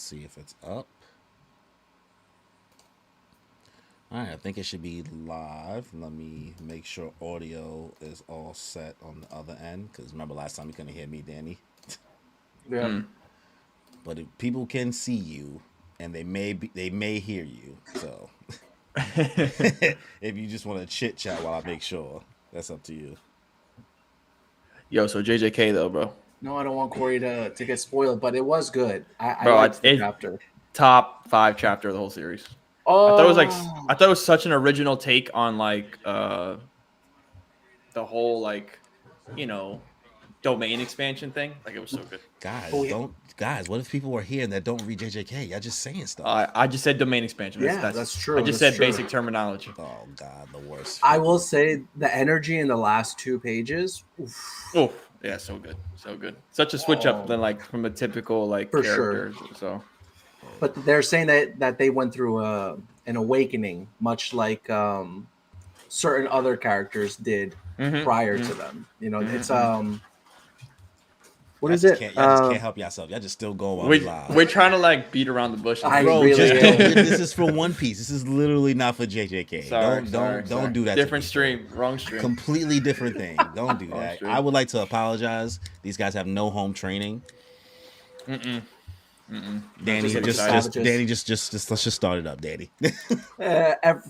see if it's up. All right, I think it should be live. Let me make sure audio is all set on the other end. Because remember last time you couldn't hear me, Danny. Yeah. But if people can see you, and they may hear you. So if you just want to chit chat while I make sure, that's up to you. Yo, so JJK though, bro. No, I don't want Corey to get spoiled, but it was good. I Bro, liked the it chapter. top 5 chapter of the whole series. I thought it was like I thought it was such an original take on like the whole like domain expansion thing. Like it was so good. Guys, what if people were here that don't read JJK? Y'all just saying stuff. I just said domain expansion. That's true. I just said basic terminology. Oh God, the worst. I will say the energy in the last 2 pages. Oh yeah, so good, so good. Such a switch up than like from a typical like For character. sure. So, but they're saying that they went through an awakening, much like certain other characters did prior to them. It's what is it? Y'all just can't help yourself. Y'all just still going while we live. We're trying to like beat around the bushes. This is for One Piece. This is literally not for JJK. Sorry, don't do that. Different stream, wrong stream. Completely different thing. Don't do that. Stream. I would like to apologize. These guys have no home training. Danny, just let's just start it up, Danny.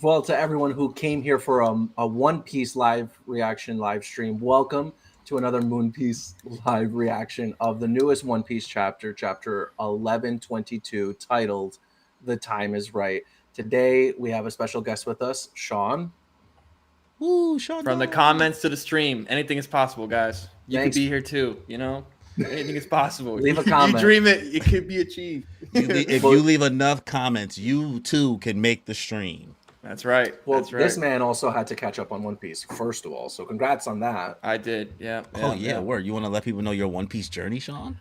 Well, to everyone who came here for a One Piece live stream, welcome to another Moon Piece live reaction of the newest One Piece chapter 1122, titled "The Time Is Right." Today we have a special guest with us, Sean. Woo, Sean! From the comments to the stream, anything is possible, guys. You could be here too. Anything is possible. Leave a comment. You dream it, it could be achieved. If you leave enough comments, you too can make the stream. That's right. Well, That's right. This man also had to catch up on One Piece, first of all. So congrats on that. I did. Yeah. Word. You want to let people know your One Piece journey, Sean?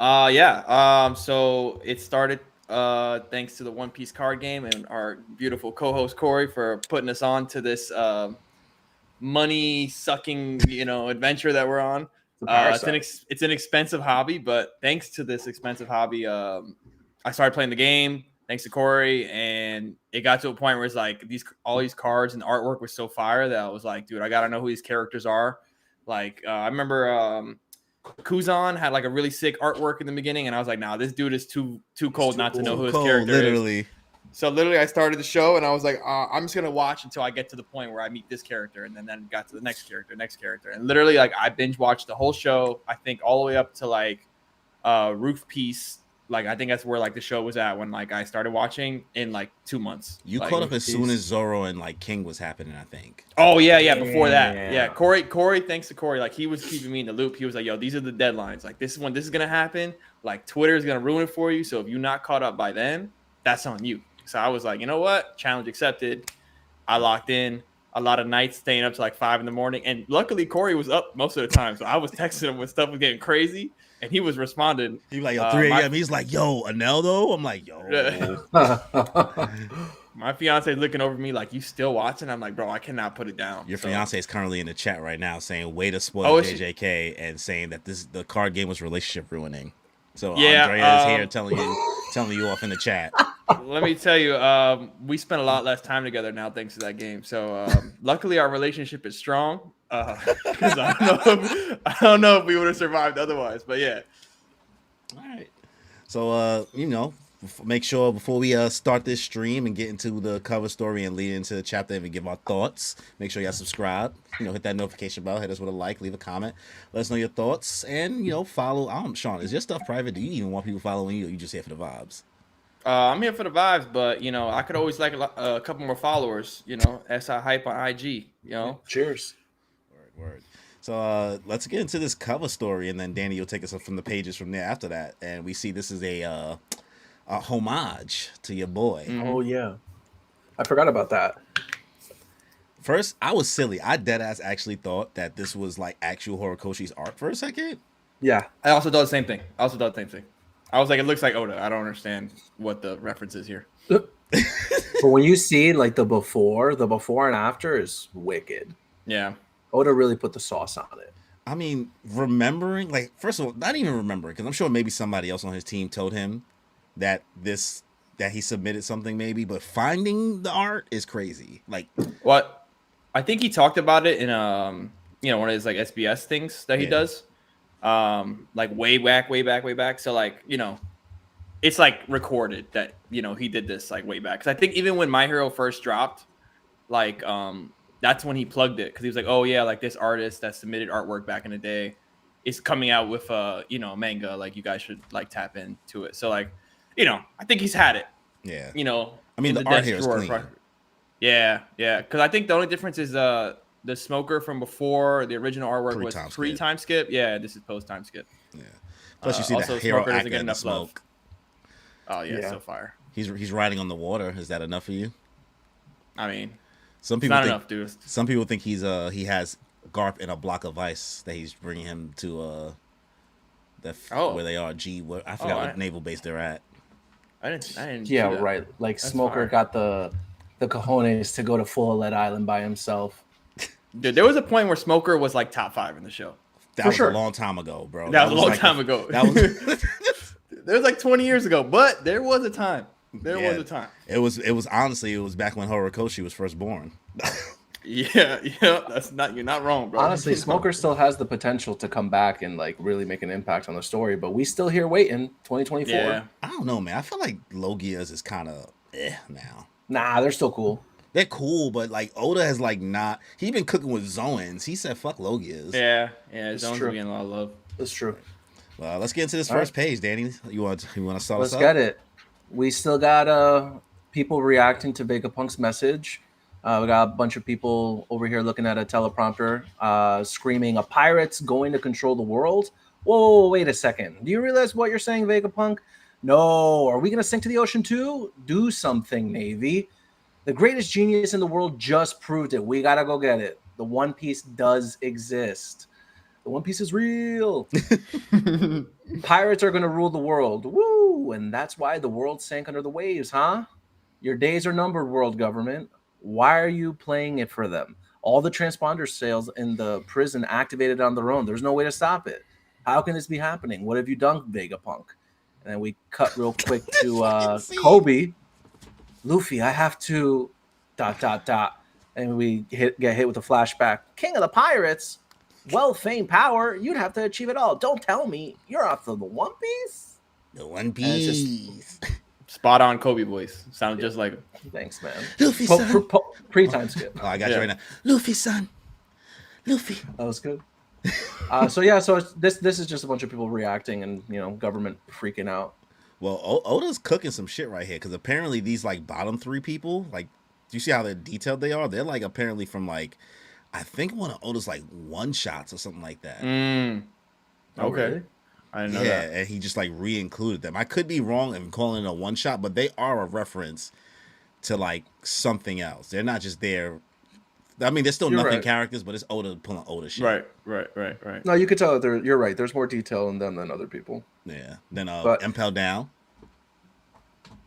Yeah. So it started thanks to the One Piece card game and our beautiful co-host Corey for putting us on to this money sucking adventure that we're on. It's an expensive hobby, but thanks to this expensive hobby, I started playing the game. Thanks to Corey, and it got to a point where it's like all these cards and artwork was so fire that I was like, dude, I gotta know who these characters are. Like I remember Kuzan had like a really sick artwork in the beginning, and I was like, nah, this dude is too cold not to know who his character is. So literally, I started the show, and I was like, I'm just gonna watch until I get to the point where I meet this character, and then got to the next character, and literally, like, I binge watched the whole show. I think all the way up to like Roof Piece. Like, I think that's where like the show was at when like I started watching in like 2 months. You caught up as soon as Zoro and like King was happening, I think. Oh yeah. Before that, yeah. Corey. Thanks to Corey, like he was keeping me in the loop. He was like, "Yo, these are the deadlines. Like this is when this is gonna happen. Like Twitter is gonna ruin it for you. So if you're not caught up by then, that's on you." So I was like, you know what? Challenge accepted. I locked in. A lot of nights staying up to like 5 a.m. And luckily Corey was up most of the time. So I was texting him when stuff was getting crazy. And he was responding. He was like, yo, 3 a.m. He's like, yo, Anel though? I'm like, yo. My fiance is looking over me like, you still watching? I'm like, bro, I cannot put it down. Your fiance is currently in the chat right now saying, way to spoil JJK and saying that the card game was relationship ruining. So yeah, Andrea is here telling you off in the chat. Let me tell you, we spend a lot less time together now thanks to that game. So luckily our relationship is strong. Because I don't know if we would have survived otherwise. But yeah. All right. So make sure before we start this stream and get into the cover story and lead into the chapter and give our thoughts, make sure y'all subscribe. Hit that notification bell, hit us with a like, leave a comment, let us know your thoughts, and follow. Sean, is your stuff private? Do you even want people following you, or you just here for the vibes? I'm here for the vibes, but I could always like a couple more followers. SI Hype on IG. Cheers. Word. So let's get into this cover story, and then Danny will take us up from the pages from there after that, and we see this is a homage to your boy. Oh yeah, I forgot about that. First, I was silly. I deadass actually thought that this was like actual Horikoshi's art for a second. Yeah, I also thought the same thing. I was like, it looks like Oda. I don't understand what the reference is here. But when you see like the before and after is wicked. Yeah. Oda really put the sauce on it. I mean, remembering, like, first of all, not even remembering, because I'm sure maybe somebody else on his team told him that he submitted something maybe, but finding the art is crazy. Like, what I think he talked about it in one of his like SBS things that he does, like way back. So like it's like recorded that he did this like way back. Because I think even when My Hero first dropped, like that's when he plugged it, because he was like, oh yeah, like this artist that submitted artwork back in the day is coming out with manga, like you guys should like tap into it. So like I think he's had it. Yeah. I mean, the art here is clean. Yeah, because I think the only difference is the Smoker from before, the original artwork was pre-time skip. Yeah, this is post-time skip. Yeah. Plus you see also the hero Smoker doesn't acting get in the enough smoke. Love. Oh yeah, so fire. He's riding on the water. Is that enough for you? I mean, some people not think enough, dude. Some people think he has GARP in a block of ice that he's bringing him to where they are. I forgot what naval base they're at. I didn't. Yeah, right. Like that's Smoker got the cojones to go to Full Island by himself. Dude, there was a point where Smoker was like top 5 in the show. That was a long time ago, bro. That was a long time ago. That was there was like 20 years ago, but there was a time. There was a time. It was honestly, it was back when Horikoshi was first born. Yeah, you're not wrong, bro. Honestly, Smoker still has the potential to come back and like really make an impact on the story, but we still here waiting 2024. Yeah. I don't know, man. I feel like Logias is kind of now. Nah, they're still cool. They're cool, but like Oda has like not. He been cooking with Zoans. He said, "Fuck Logias." Yeah, Zoans are getting a lot of love. That's true. Well, let's get into this first page, Danny. You want to start us up? Let's get it. We still got people reacting to Vegapunk's message. We got a bunch of people over here looking at a teleprompter, screaming, "A pirate's going to control the world." Whoa, wait a second. Do you realize what you're saying, Vegapunk? No. Are we going to sink to the ocean too? Do something, Navy. The greatest genius in the world just proved it. We got to go get it. The One Piece does exist. The One Piece is real. Pirates are going to rule the world. Woo! And that's why the world sank under the waves, huh? Your days are numbered, world government. Why are you playing it for them? All the transponder cells in the prison activated on their own. There's no way to stop it. How can this be happening? What have you done, Vegapunk? And then we cut real quick to Kobe. Luffy, I have to ... And we get hit with a flashback. King of the pirates? Well-famed power. You'd have to achieve it all. Don't tell me you're off of the One Piece? The One Piece. Spot on Kobe voice. Sounds just like... Thanks, man. Luffy, son. Pre-time skip. Oh, I got you right now. Luffy, son. Luffy. That was good. So this is just a bunch of people reacting and, government freaking out. Well, Oda's cooking some shit right here, because apparently these like bottom 3 people, like, do you see how they're detailed they are? They're like apparently from like, I think one of Oda's like one-shots or something like that. Okay. Really? I didn't know that. Yeah, and he just like re-included them. I could be wrong in calling it a one-shot, but they are a reference to like something else. They're not just there. I mean, they're still nothing characters, but it's Oda pulling Oda shit. Right. No, you could tell that you're right. There's more detail in them than other people. Yeah. Then Impel Down.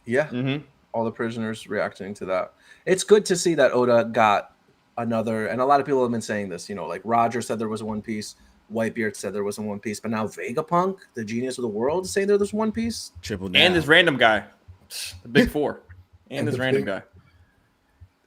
Yeah. Mm-hmm. All the prisoners reacting to that. It's good to see that Oda got another, and a lot of people have been saying this, like Roger said there was a One Piece, Whitebeard said there was a One Piece, but now Vegapunk, the genius of the world, is saying there's One Piece. Triple down. And this random guy, the Big Four, and this random guy.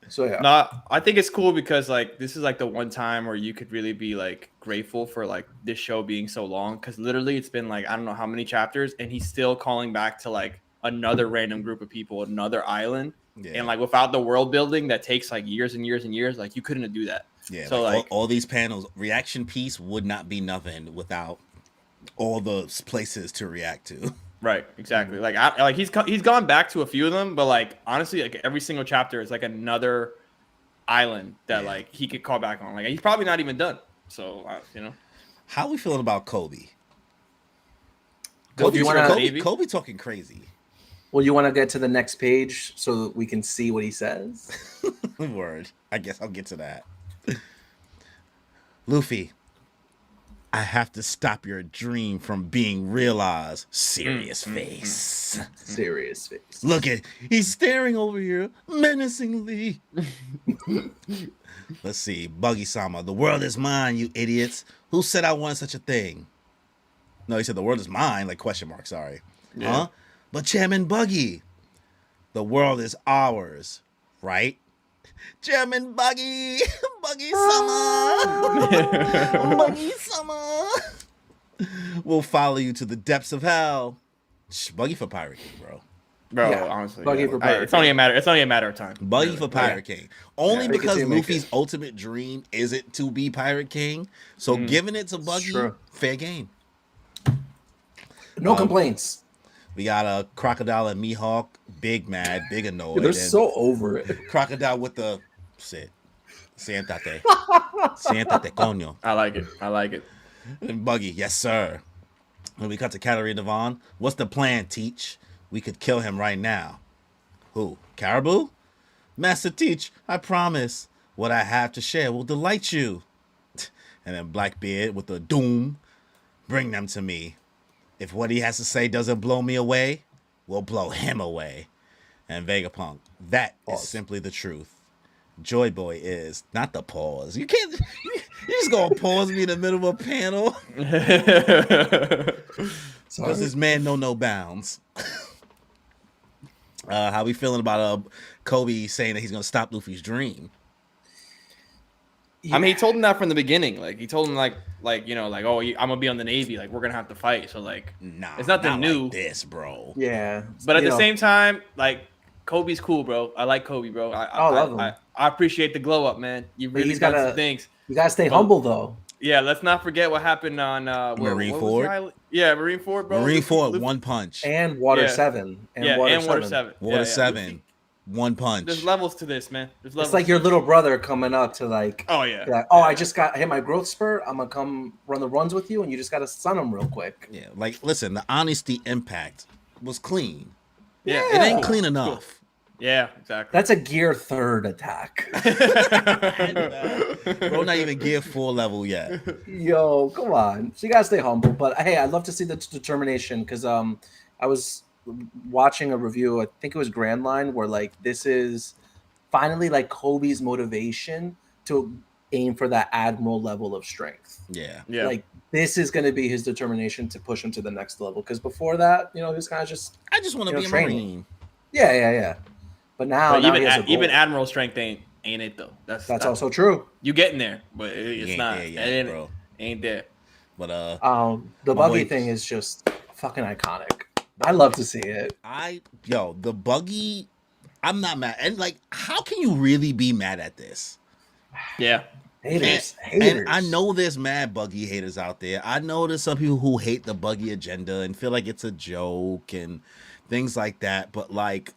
So yeah, no, I think it's cool because like this is like the one time where you could really be like grateful for like this show being so long, because literally it's been like I don't know how many chapters, and he's still calling back to like another random group of people, another island, and like without the world building that takes like years and years and years, like you couldn't do that. Yeah, so like all these panels, reaction piece would not be nothing without all those places to react to. Right, exactly. Like he's gone back to a few of them, but like honestly, like every single chapter is like another island that like he could call back on. Like he's probably not even done. So how are we feeling about Kobe? Kobe talking crazy. Well, you want to get to the next page so that we can see what he says? Word. I guess I'll get to that. Luffy, I have to stop your dream from being realized. Serious face. Serious face. Look he's staring over here menacingly. Let's see. Buggy-sama, the world is mine, you idiots. Who said I wanted such a thing? No, he said the world is mine, like question mark, sorry. Yeah. Huh? But Chairman Buggy, the world is ours, right? Chairman Buggy, Buggy Summer, Buggy Summer. We'll follow you to the depths of hell. Buggy for Pirate King, bro. Bro, Yeah, honestly, Buggy yeah. for Pirate It's only a matter. It's only a matter of time. Buggy really. for Pirate King. Only Yeah, make it because till you make Luffy's it. ultimate dream isn't to be Pirate King. So giving it to Buggy, true. fair game. No complaints. We got a Crocodile and Mihawk, big mad, big annoyed. They're and so over it. Crocodile with the sit. Siéntate. Siéntate, coño. I like it. I like it. And Buggy, yes, sir. When we cut to Calorie Devon, what's the plan, Teach? We could kill him right now. Who? Caribou? Master Teach, I promise. What I have to share will delight you. And then Blackbeard with the doom. Bring them to me. If what he has to say doesn't blow me away, we'll blow him away. And Vegapunk, that is simply the truth. JOYBOY is not the pause. You can't. You just gonna pause me in the middle of a panel. Because this man know no bounds. How we feeling about Kobe saying that he's gonna stop Luffy's dream? I mean, he told him that from the beginning. Like he told him, like oh, I'm gonna be on the Navy. Like we're gonna have to fight. So like, Nah, it's nothing not new. like this, bro. Yeah, But at the same time, like Kobe's cool, bro. I like Kobe, bro. I love him. I appreciate the glow up, man. You really he's done gotta- some things. you gotta stay humble though. Yeah, let's not forget what happened on Marineford. Yeah, Marineford, bro. Marineford, one punch. And Water Yeah. 7. And Yeah, Water and 7. Water 7. Water Yeah, 7, one punch. There's levels to this, man. There's levels. It's like your little brother coming up to like, Oh yeah. like, oh, I just got hit my growth spurt. I'm gonna come run the runs with you, and you just gotta stun him real quick. Yeah, like listen, the honesty impact was clean. Yeah. It ain't Cool. clean enough. Yeah, exactly. That's a gear 3rd attack. Bro, not even gear 4 level yet. Yo, come on. So you gotta stay humble. But hey, I'd love to see the determination because I was watching a review. I think it was Grand Line, where like this is finally like Kobe's motivation to aim for that admiral level of strength. Yeah. Yeah. Like this is going to be his determination to push him to the next level. Because before that, he was kind of just I just want to be a training. Marine. yeah. But now, But now he has a goal. even Admiral strength ain't it though. That's also true. You getting there, but it's ain't not. there yet, It bro. ain't there. But The my buggy boy- thing is just fucking iconic. I love to see it. the buggy, I'm not mad. And like, how can you really be mad at this? Yeah. Haters. And I know there's mad buggy haters out there. I know there's some people who hate the buggy agenda and feel like it's a joke and things like that. But like,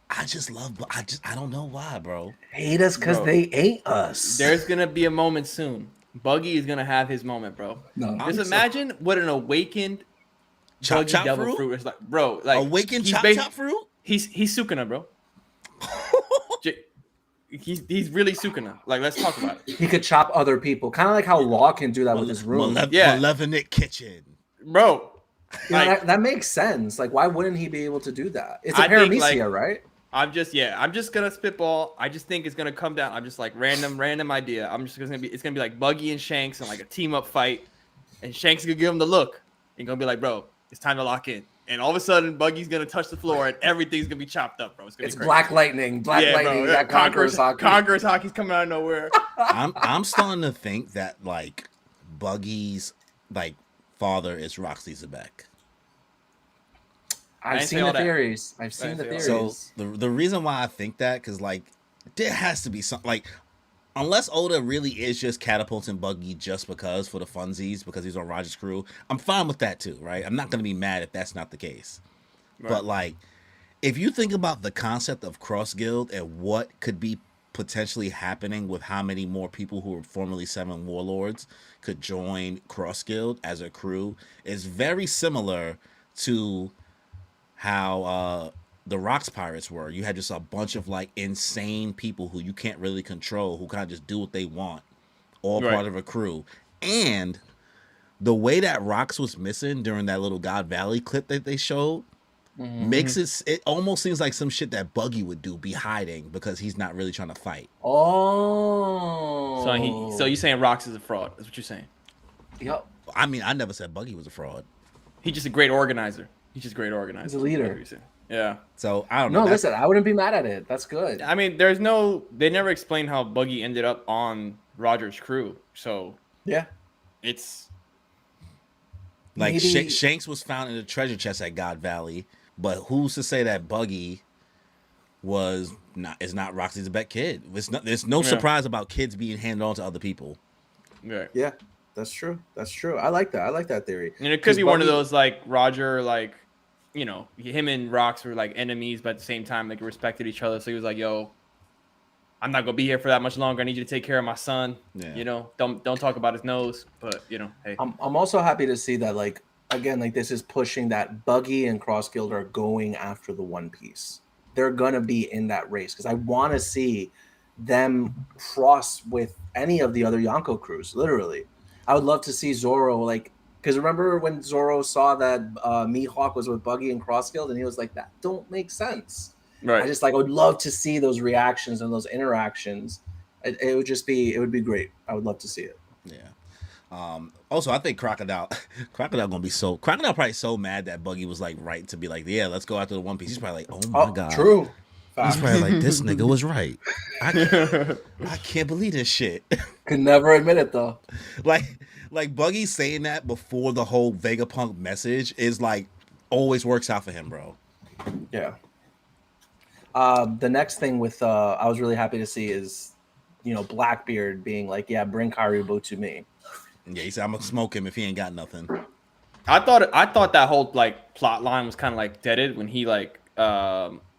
I don't know why, bro. hate us because Bro. they hate us. There's gonna be a moment soon. Buggy is gonna have his moment, bro. No, Just imagine what an awakened Chop Buggy chop devil fruit? fruit is like, bro. Like Awakened he's chop basi- chop fruit? He's Sukuna, bro. He's really Sukuna. Like, let's talk about it, he could chop other people, kind of like how Law can do that with his room. Yeah. Malevolent kitchen. bro. You know, Like, that makes sense. Like, why wouldn't he be able to do that? It's a I think, paramecia, like- right? I'm just gonna spitball. I just think it's gonna come down. I'm just like random idea. It's gonna be like Buggy and Shanks and like a team up fight, and Shanks gonna give him the look and gonna be like, bro, it's time to lock in. And all of a sudden, Buggy's gonna touch the floor and everything's gonna be chopped up, bro. It's gonna It's be crazy. Black Lightning. Black Lightning. Bro. That conquers hockey. Conquerors hockey's coming out of nowhere. I'm starting to think that like Buggy's like father is Roxy Zebek. I've didn't seen say the all that. theories. I've seen the didn't theories. say So the reason why I think that, because like there has to be something like, unless Oda really is just catapulting Buggy just because for the funsies because he's on Roger's crew, I'm fine with that too, right? I'm not gonna be mad if that's not the case. Right. But like, if you think about the concept of cross guild and what could be potentially happening with how many more people who were formerly 7 warlords could join cross guild as a crew, is very similar to how the Rocks Pirates were. You had just a bunch of like insane people who you can't really control, who kind of just do what they want, all Right. part of a crew. And the way that Rocks was missing during that little God Valley clip that they showed makes it almost seems like some shit that Buggy would do, be hiding because he's not really trying to fight. Oh. So you saying Rox is a fraud? That's what you're saying. Yep. I mean, I never said Buggy was a fraud. He's just a great organizer. He's just great organizer. He's a leader. Yeah. So I don't No, know. listen, I wouldn't be mad at it. That's good. I mean, they never explained how Buggy ended up on Roger's crew. So Yeah. it's Like Maybe- Shanks was found in the treasure chest at God Valley, but who's to say that Buggy is not Roxy Zabek kid? There's no surprise about kids being handed on to other people. right. Yeah, that's true. That's true. I like that. I like that theory. And it could be one of Buggy- those like Roger, like, you know, him and Rox were like enemies, but at the same time, like respected each other. So he was like, "Yo, I'm not gonna be here for that much longer. I need you to take care of my son. Yeah. You know, don't talk about his nose, but you know, hey, I'm also happy to see that, like, again, like this is pushing that Buggy and Crossguild are going after the One Piece. They're gonna be in that race because I want to see them cross with any of the other Yonko crews. Literally, I would love to see Zoro, like, because remember when Zoro saw that Mihawk was with Buggy and Crossguild, and he was like, "That don't make sense." right." I would love to see those reactions and those interactions. It would be great. I would love to see it. Yeah. Also, I think Crocodile probably so mad that Buggy was like right to be like, yeah, let's go after the One Piece. He's probably like, oh my god, True. He's probably like, this nigga was right. I can't believe this shit. Could never admit it though. like Buggy saying that before the whole Vegapunk message is like always works out for him, bro. Yeah. The next thing with I was really happy to see is, you know, Blackbeard being like, yeah, bring Karibo to me. Yeah, he said I'm gonna smoke him if he ain't got nothing. I thought that whole like plot line was kind of like deaded when he like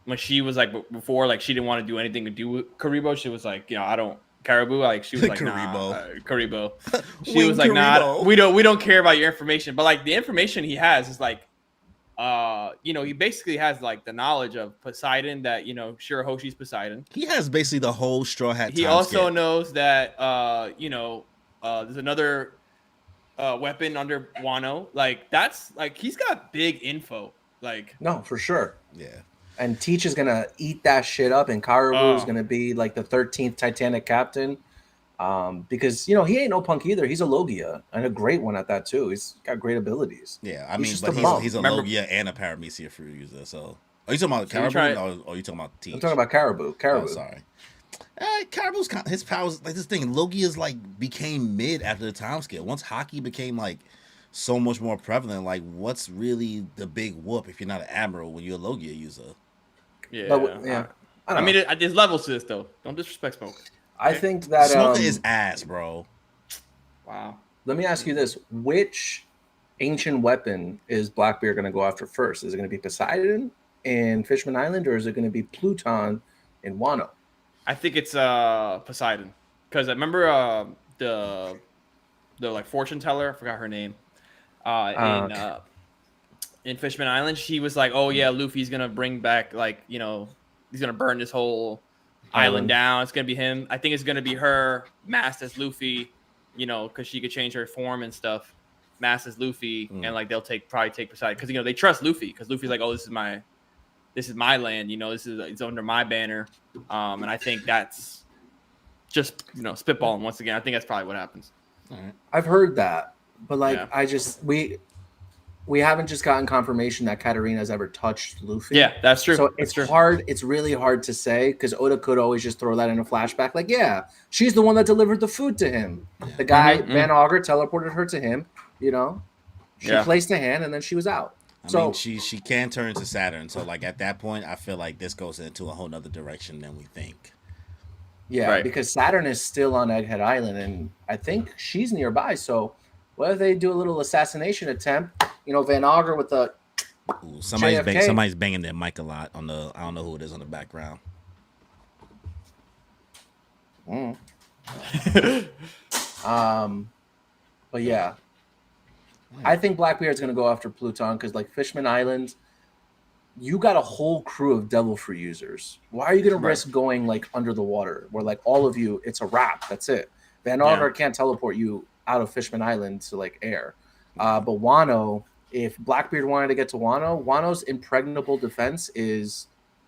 when she was like before, like she didn't want to do anything to do with Karibo. She was like, you know, I don't Caribou. Like she was like, nah, Karibo. She was like, nah, we don't care about your information. But like the information he has is like, you know, he basically has like the knowledge of Poseidon that, you know, Shirahoshi's Poseidon. He has basically the whole Straw Hat. He also knows that you know, there's another weapon under Wano. Like that's like he's got big info. Like No, for sure. Yeah. And Teach is gonna eat that shit up, and Karibo is gonna be like the 13th Titanic captain. Because you know he ain't no punk either. He's a Logia and a great one at that too. He's got great abilities. Yeah, I mean, just but a he's a Logia and a Paramecia fruit user. So, are you talking about Caribou or are you talking about Teach? I'm talking about Caribou. Oh, sorry. Caribou's his powers like this thing. Logia's like became mid after the time scale. Once hockey became like so much more prevalent, like what's really the big whoop if you're not an admiral when you're a Logia user? Yeah, but, yeah. I mean, there's levels to this though. Don't disrespect Smoke. I think that Smoker is ass, bro. Wow. Let me ask you this: which ancient weapon is Blackbeard going to go after first? Is it going to be Poseidon in Fishman Island, or is it going to be Pluton in Wano? I think it's Poseidon, because I remember the like fortune teller. I forgot her name. In Fishman Island, she was like, "Oh yeah, Luffy's gonna bring back like you know he's gonna burn this whole island down. It's gonna be him. I think it's gonna be her masked as Luffy, you know, because she could change her form and stuff. Masked as Luffy, and like they'll probably take Poseidon because you know they trust Luffy because Luffy's like, oh, this is my land. You know, it's under my banner. And I think that's just you know spitballing once again. I think that's probably what happens. All right. I've heard that, but like Yeah. we haven't just gotten confirmation that Katarina's ever touched Luffy. Yeah, that's true. So it's hard. It's really hard to say because Oda could always just throw that in a flashback. Like, yeah, she's the one that delivered the food to him. The guy, Van Auger, teleported her to him. You know, she placed a hand and then she was out. I mean, she can turn into Saturn. So like at that point, I feel like this goes into a whole nother direction than we think. Yeah, because Saturn is still on Egghead Island, and I think she's nearby. So what if they do a little assassination attempt? You know, Van Auger with the somebody's banging their mic a lot on the. I don't know who it is on the background. But yeah, I think Blackbeard's gonna go after Pluton because like Fishman Island, you got a whole crew of Devil Fruit users. Why are you gonna risk going like under the water where like all of you, it's a wrap. That's it. Van Auger can't teleport you out of Fishman Island to like air. But Wano, if Blackbeard wanted to get to Wano, Wano's impregnable defense is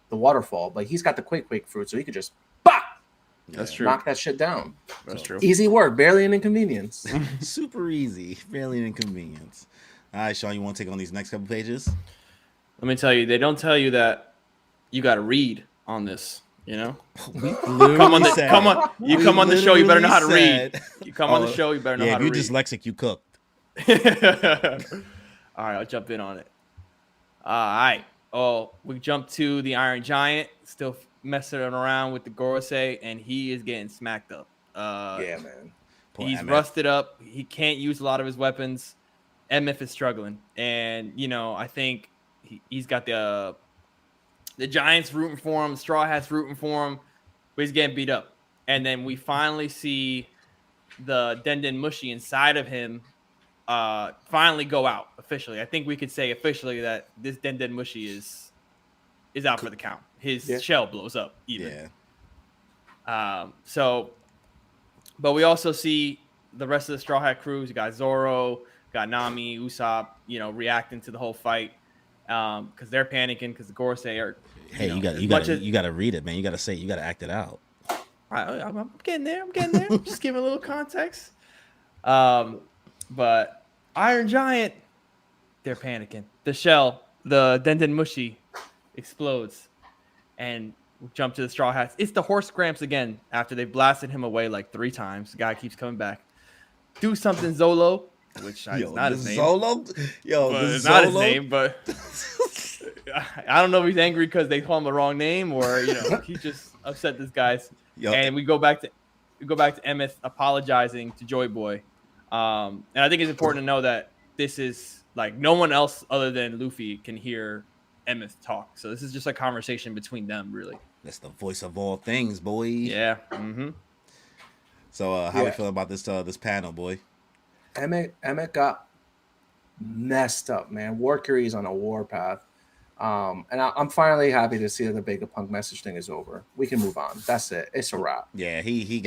the waterfall. But he's got the Quake fruit, so he could just That's true. knock that shit down. That's true. Easy work, barely an inconvenience. Super easy, barely an inconvenience. All right, Sean, you want to take on these next couple pages? Let me tell you, they don't tell you that you got to read on this. You know, come on the show, you better know how to read. You come on the show, you better know how to read. If you're dyslexic, you cooked. All right, I'll jump in on it. All right. Oh, we jump to the Iron Giant, still messing around with the Gorosei, and he is getting smacked up. Yeah, man. He's rusted up. He can't use a lot of his weapons. MF is struggling, and I think he's got the Giants rooting for him, Straw Hats rooting for him, but he's getting beat up. And then we finally see the Denden Mushi inside of him finally go out officially. I think we could say officially that this Denden Mushi is out for the count. His shell blows up even. Yeah. But we also see the rest of the Straw Hat crews. You got Zoro, got Nami, Usopp, reacting to the whole fight. Because they're panicking because the Gorosei are. Hey, you got to read it, man. You got to say it. You got to act it out. I'm getting there. Just giving a little context. But Iron Giant, they're panicking. The shell, the Denden Mushi, explodes, and we jump to the Straw Hats. It's the Horse Gramps again. After they blasted him away like 3 times, the guy keeps coming back. Do something, Zolo. Which is not his name. It's not his name, but I don't know if he's angry because they call him the wrong name or he just upset this guy's. And we go back to Emmett apologizing to Joy Boy, and I think it's important to know that this is like no one else other than Luffy can hear Emmett talk. So this is just a conversation between them, really. That's the voice of all things, boy. Yeah. Mm-hmm. So how we feel about this panel, boy? Emmett got messed up, man. Warcury's on a warpath. And I'm finally happy to see that the Vegapunk message thing is over. We can move on. That's it. It's a wrap. Yeah, he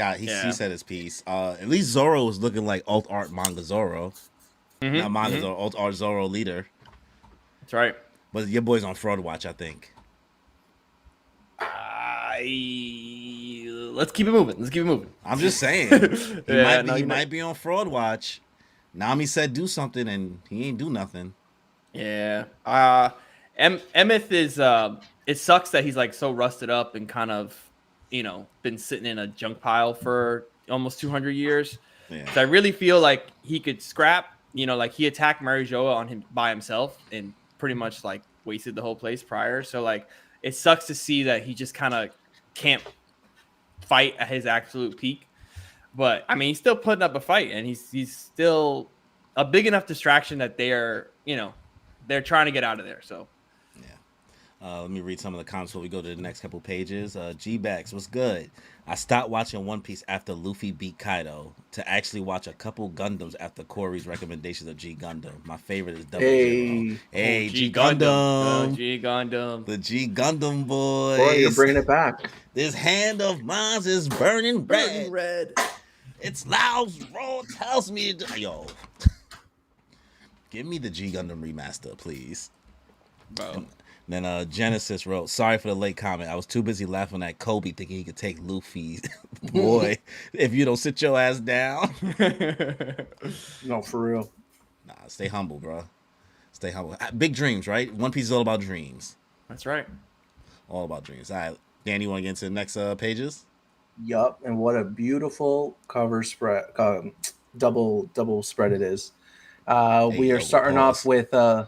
said his piece. At least Zoro was looking like alt art manga Zoro. Mm-hmm. Not manga Zoro, alt art Zoro leader. That's right. But your boy's on fraud watch, I think. Let's keep it moving. I'm just saying. He might be on fraud watch. Nami said do something, and he ain't do nothing. Yeah. Emmett is. It sucks that he's like so rusted up and kind of, been sitting in a junk pile for almost 200 years. Yeah. So I really feel like he could scrap. Like he attacked Marijoa on him by himself and pretty much like wasted the whole place prior. So like it sucks to see that he just kind of can't fight at his absolute peak. But I mean, he's still putting up a fight, and he's still a big enough distraction that they're trying to get out of there. So, yeah. Let me read some of the comments before we go to the next couple pages. G-Bax, what's good? I stopped watching One Piece after Luffy beat Kaido to actually watch a couple Gundams after Corey's recommendations of G Gundam. My favorite is Double Zero. Hey, G Gundam. G Gundam. The G Gundam boys. Boy, you're bringing it back. This hand of mine is burning red. It's Lao's roll tells me to... Yo. Give me the G Gundam remaster, please. Bro. And then Genesis wrote, sorry for the late comment. I was too busy laughing at Kobe thinking he could take Luffy. Boy, if you don't sit your ass down. No, for real. Nah, stay humble, bro. Stay humble. Big dreams, right? One Piece is all about dreams. That's right. All about dreams. All right, Dan, you want to get into the next pages? Yup, and what a beautiful cover spread, double spread it is. We are starting off with you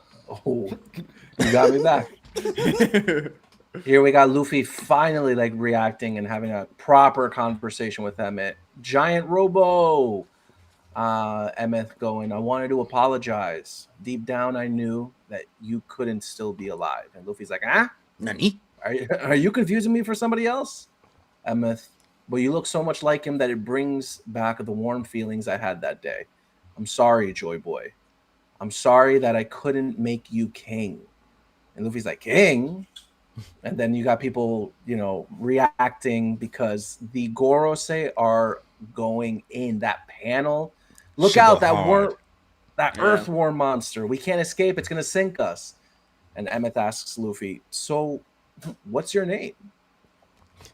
got me back. Here we got Luffy finally like reacting and having a proper conversation with Emmett. Giant Robo. Emmett going, I wanted to apologize. Deep down, I knew that you couldn't still be alive. And Luffy's like, Nani? Are you confusing me for somebody else? Emmett, well, you look so much like him that it brings back the warm feelings I had that day. I'm sorry, Joy Boy. I'm sorry that I couldn't make you king. And Luffy's like, king? And then you got people, reacting because the Gorosei are going in that panel. Look out, that earthworm monster. We can't escape. It's going to sink us. And Emmett asks Luffy, so what's your name?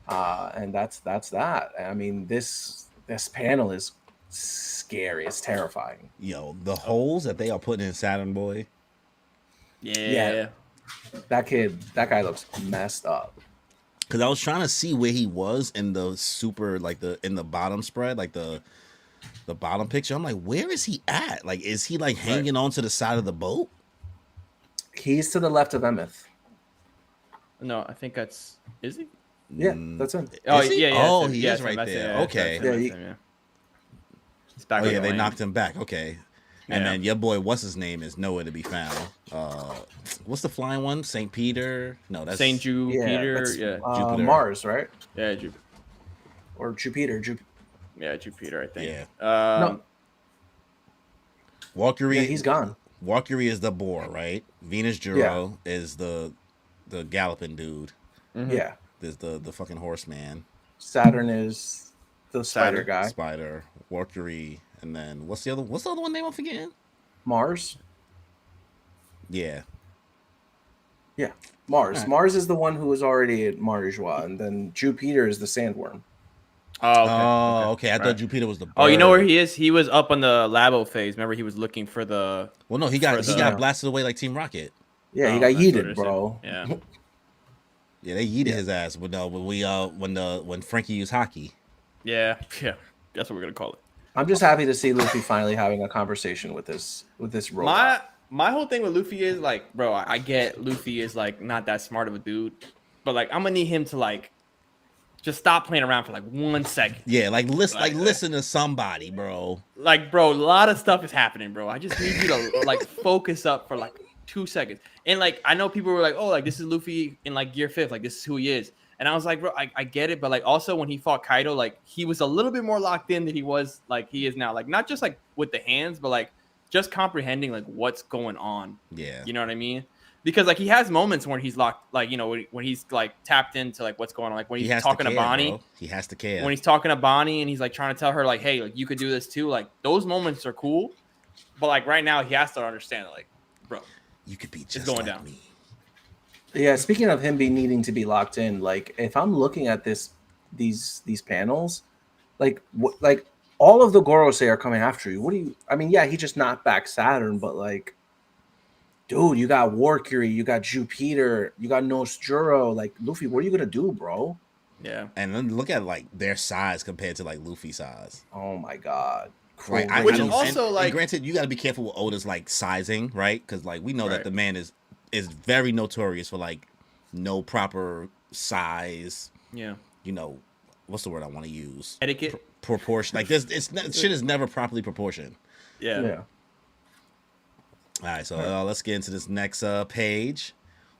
And that's that. I mean, this panel is scary. It's terrifying. Yo, the holes that they are putting in Saturn, boy. Yeah. that guy looks messed up. Because I was trying to see where he was in the super, like in the bottom spread, like the bottom picture. I'm like, where is he at? Like, is he like hanging onto the side of the boat? He's to the left of Emeth. No, I think that's is he? Yeah, that's him. Oh Is he? yeah, Oh, it's him. he Yeah, is it's him. right That's there. him. Yeah, Okay. that's him. Yeah, That's him, yeah. He's back Oh on yeah, the they lane. knocked him back. Okay. And Yeah. then your boy, what's his name, is nowhere to be found. What's the flying one? St. Peter? No, that's Saint Jupiter. that's, Yeah, Jupiter. Mars, right? yeah, Jupiter. Or Jupiter. Yeah, Jupiter. I think. Yeah. No. Valkyrie. Yeah, he's gone. Valkyrie is the boar, right? Venus Juro is the galloping dude. Mhm. Yeah. There's the fucking horseman. Saturn is the spider Saturn. guy. Spider, Valkyrie, and then what's the other one name I'm forgetting? Mars. Yeah. Yeah, Mars. Alright. Mars is the one who was already at Marjois, and then Jupiter is the sandworm. Oh, okay. Oh, okay. I thought Right. Jupiter was the bird. Oh, you know where he is? He was up on the Labo phase. Remember, he was looking for the. Well, no, he got For the- blasted away like Team Rocket. Yeah, he Oh, got that's what it yeeted, is, bro. Yeah. Yeah, they yeeted his ass when Frankie used hockey. Yeah. That's what we're gonna call it. I'm just happy to see Luffy finally having a conversation with this robot. My whole thing with Luffy is like, bro, I get Luffy is like not that smart of a dude, but like I'm gonna need him to like just stop playing around for like 1 second. Yeah, listen Like, listen to somebody, bro. Like, bro, a lot of stuff is happening, bro. I just need you to like focus up for like 2 seconds. And like I know people were like, oh, like this is Luffy in like Gear 5, like this is who he is. And I was like, bro, I get it, but like also when he fought Kaido, like he was a little bit more locked in than he was like he is now. Like not just like with the hands, but like just comprehending like what's going on. Yeah. You know what I mean? Because like he has moments when he's locked, like you know when he's like tapped into like what's going on, like when he's talking to Bonnie. Bro. He has to care. When he's talking to Bonnie and he's like trying to tell her like, hey, like you could do this too. Like those moments are cool, but like right now he has to understand like, bro, you could be just going like down. me. Yeah, speaking of him needing to be locked in, like if I'm looking at these panels, like all of the Gorosei are coming after you. What do you? I mean, yeah, he just knocked back Saturn, but like, dude, you got Valkyrie, you got Jupiter, you got Nostjuro. Like Luffy, what are you gonna do, bro? Yeah. And then look at like their size compared to like Luffy's size. Oh my god. Right. Which and- also, and like- granted, you got to be careful with Oda's like sizing, right? Because like we know that Right. the man is very notorious for like no proper size. Yeah. You know, what's the word I want to use? Etiquette. Proportion. Like this, shit is never properly proportioned. Yeah. Yeah. All right, so let's get into this next page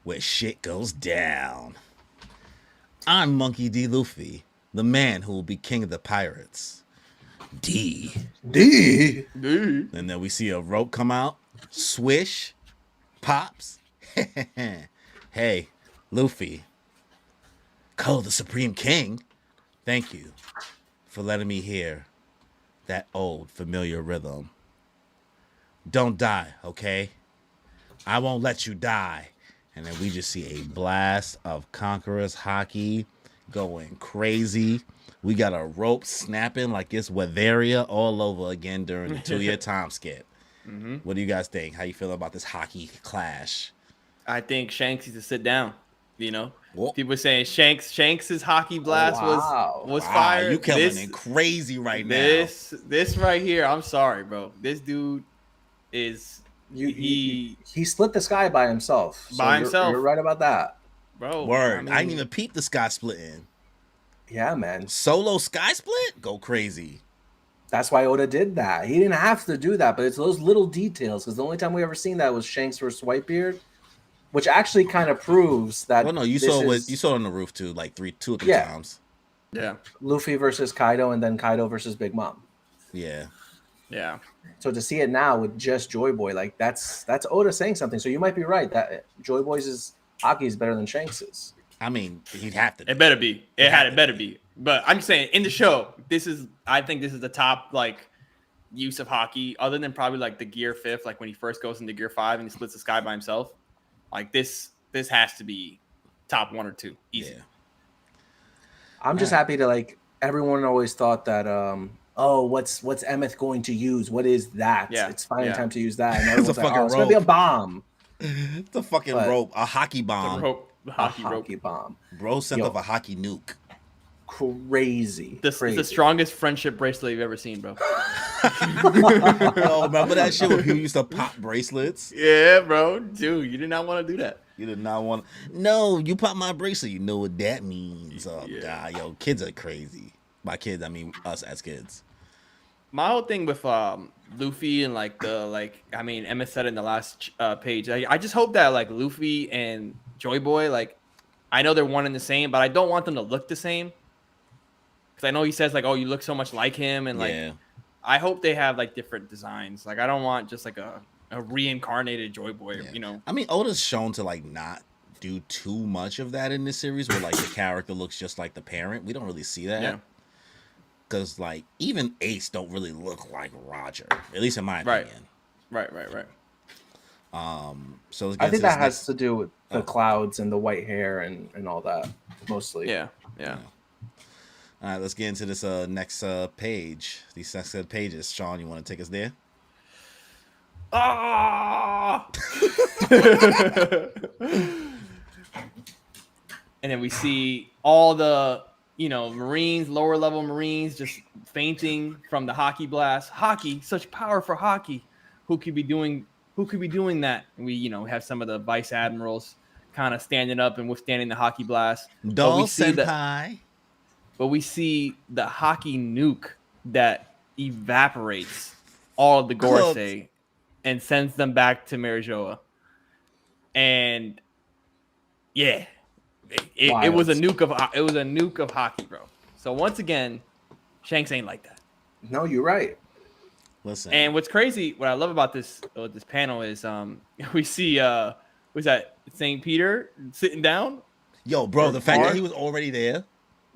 where shit goes down. I'm Monkey D. Luffy, the man who will be king of the pirates. D. D. Dude. And then we see a rope come out, swish, pops. Hey, Luffy. Ko, the Supreme King. Thank you for letting me hear that old familiar rhythm. Don't die, okay? I won't let you die. And then we just see a blast of Conqueror's hockey going crazy. We got a rope snapping like it's Weatheria all over again during the 2-year time skip. Mm-hmm. What do you guys think? How you feel about this hockey clash? I think Shanks needs to sit down. You know, Whoa. people were saying Shanks's hockey blast Wow. was Wow, fire. you coming in crazy right now. This right here, I'm sorry, bro. This dude is He split the sky by himself. So By himself. You're right about that. bro. Word. I mean, didn't even peep the sky splitting. Yeah, man. Solo sky split? Go crazy. That's why Oda did that. He didn't have to do that, but it's those little details. Because the only time we ever seen that was Shanks versus Whitebeard, which actually kind of proves that. Well, no, you this saw is it on the roof too, like 2 or 3 Yeah. times. Yeah, Luffy versus Kaido, and then Kaido versus Big Mom. Yeah. yeah. So to see it now with just Joy Boy, like that's Oda saying something. So you might be right that Joy Boy's hockey is better than Shanks's. I mean, he'd have to. It better be. It better be. But I'm saying in the show, I think this is the top like use of hockey, other than probably like the Gear 5th, like when he first goes into Gear 5 and he splits the sky by himself. Like this has to be top 1 or 2. Easy. Yeah. I'm just happy to like everyone always thought that what's Emeth going to use? What is that? Yeah, It's finally yeah. time to use that. And It's a everyone's like, fucking it's gonna be a rope. bomb. It's a fucking But- rope, a hockey The bomb. rope, the A hockey rope. hockey bomb. Bro sent Yo. off a hockey nuke. Crazy. This is crazy. the strongest friendship bracelet you've ever seen, bro. Yo, remember that shit when people used to pop bracelets? Yeah, bro. Dude, you did not want to do that. You did not want. No, you pop my bracelet. You know what that means. Oh Yeah. God, yo, kids are crazy. By kids, I mean us as kids. My whole thing with Luffy and Emma said in the last page. I just hope that like Luffy and JOYBOY, like, I know they're one and the same, but I don't want them to look the same. Because I know he says like, "Oh, you look so much like him," and like, Yeah. I hope they have like different designs. Like, I don't want just like a reincarnated JOYBOY. Yeah. You know? I mean, Oda's shown to like not do too much of that in this series, where like the character looks just like the parent. We don't really see that. Yeah. Because like even Ace don't really look like Roger, at least in my Right. opinion. Right. So let's get I think to that this has next- to do with the clouds and the white hair and all that, mostly. Yeah. All right, let's get into this next page. These next pages. Sean, you want to take us there? Ah! And then we see all the, Marines, lower level Marines, just fainting from the hockey blast. Hockey, such power for hockey. Who could be doing that? And we, have some of the vice admirals kind of standing up and withstanding the hockey blast. Doll Senpai. But we see the hockey nuke that evaporates all of the Gorosei and sends them back to Marijoa. And yeah, it was a nuke of hockey, bro. So once again, Shanks ain't like that. No, you're right. Listen. And what's crazy, what I love about this panel is we see was that St. Peter sitting down. Yo, bro, the fact that he was already there.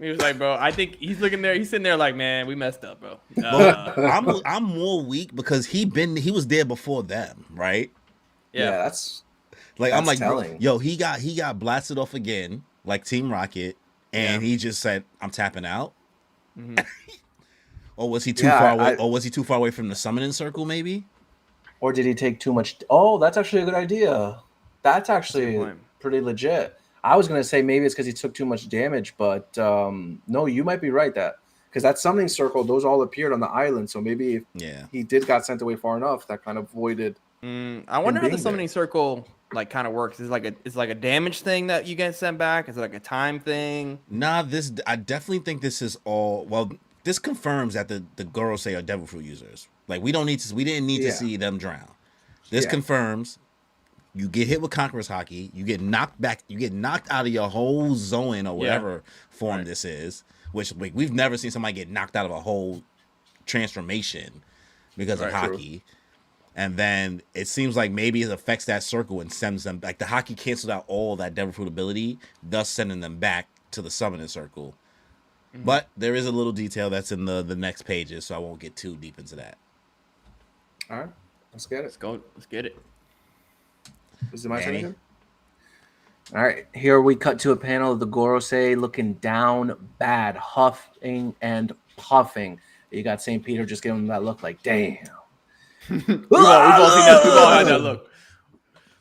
He was like, bro, I think he's looking there. He's sitting there like, man, we messed up, bro. I'm more weak because he was there before them, right? Yeah, that's like I'm like, bro, telling. yo, he got blasted off again, like Team Rocket, and he just said, "I'm tapping out." Mm-hmm. Or was he too far away? Or was he too far away from the summoning circle? Maybe. Or did he take too much? Oh, that's actually a good idea. That's actually pretty legit. I was gonna say maybe it's because he took too much damage, but no, you might be right because that summoning circle, those all appeared on the island. So maybe if he got sent away far enough, that kind of voided. I wonder how the summoning circle like kind of works. Is like a damage thing that you get sent back? Is it like a time thing? Nah, I definitely think this is all. Well, this confirms that the Gorosei are devil fruit users. Like we didn't need to see them drown. This confirms. You get hit with Conqueror's Hockey. You get knocked back. You get knocked out of your whole zone or whatever form this is. Which we've never seen somebody get knocked out of a whole transformation because of hockey. And then it seems like maybe it affects that circle and sends them like the hockey canceled out all that devil fruit ability, thus sending them back to the summoning circle. Mm-hmm. But there is a little detail that's in the next pages, so I won't get too deep into that. All right, let's get it. Let's get it. Is it my turn again? All right, here we cut to a panel of the Gorosei looking down bad, huffing and puffing. You got St. Peter just giving them that look like, damn. We've all had that look.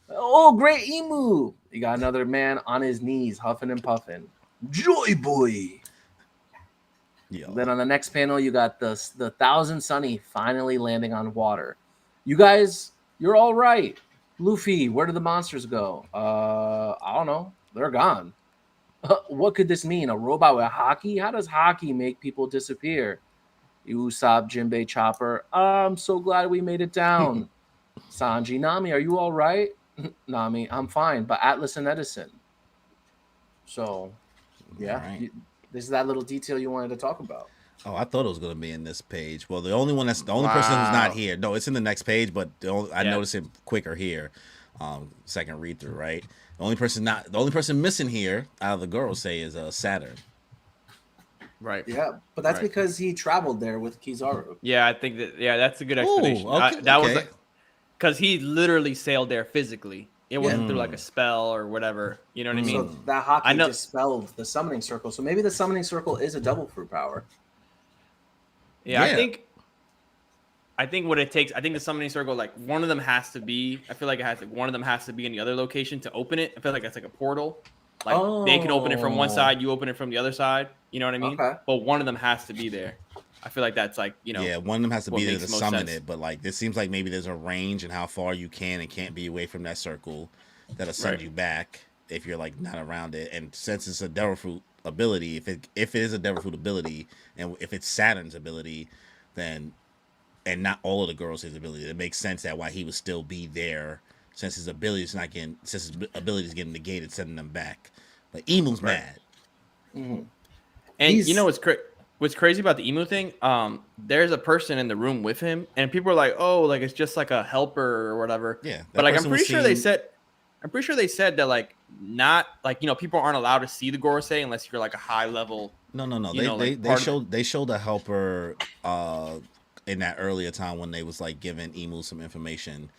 Oh, great emu. You got another man on his knees, huffing and puffing. JOYBOY. Yeah. Then on the next panel, you got the Thousand Sunny finally landing on water. You guys, you're all right. Luffy, where did the monsters go? I don't know. They're gone. What could this mean? A robot with hockey? How does hockey make people disappear? Usopp, Jinbei, Chopper. I'm so glad we made it down. Sanji, Nami, are you all right? Nami, I'm fine. But Atlas and Edison. So, yeah. Right. This is that little detail you wanted to talk about. Oh, I thought it was going to be in this page. Well, the only person who's not here. No, it's in the next page, but I noticed it quicker here. Second read through, right? The only person missing here out of the Gorosei is Saturn. Right. Yeah, but that's because he traveled there with Kizaru. Yeah, I think that's a good explanation. Okay, that was because he literally sailed there physically. It wasn't through like a spell or whatever. You know what I mean? So that hockey dispelled the summoning circle. So maybe the summoning circle is a double fruit power. Yeah, I think I think what it takes, I think the summoning circle, like one of them has to be, I feel like it has to, one of them has to be in the other location to open it. I feel like that's like a portal. Like they can open it from one side, you open it from the other side. You know what I mean? Okay. But one of them has to be there. I feel like that's like, you know, Yeah, one of them has to what be there makes to most summon sense. it, but like this seems like maybe there's a range in how far you can and can't be away from that circle that'll send Right. you back if you're like not around it. And since it's a Devil Fruit ability, if it is a Devil Fruit ability, and if it's Saturn's ability, then and not all of the girls his ability, it makes sense that why he would still be there since his ability is not getting since his ability is getting negated, sending them back. But Emu's Right. mad. Mhm. And you know what's crazy about the emu thing? There's a person in the room with him, and people are like, "Oh, like it's just like a helper or whatever." Yeah, that But like, person was I'm pretty sure they said that like not like people aren't allowed to see the Gorosei unless you're like a high level. No. You know, like They part of it. showed a helper in that earlier time when they was like giving Emu some information.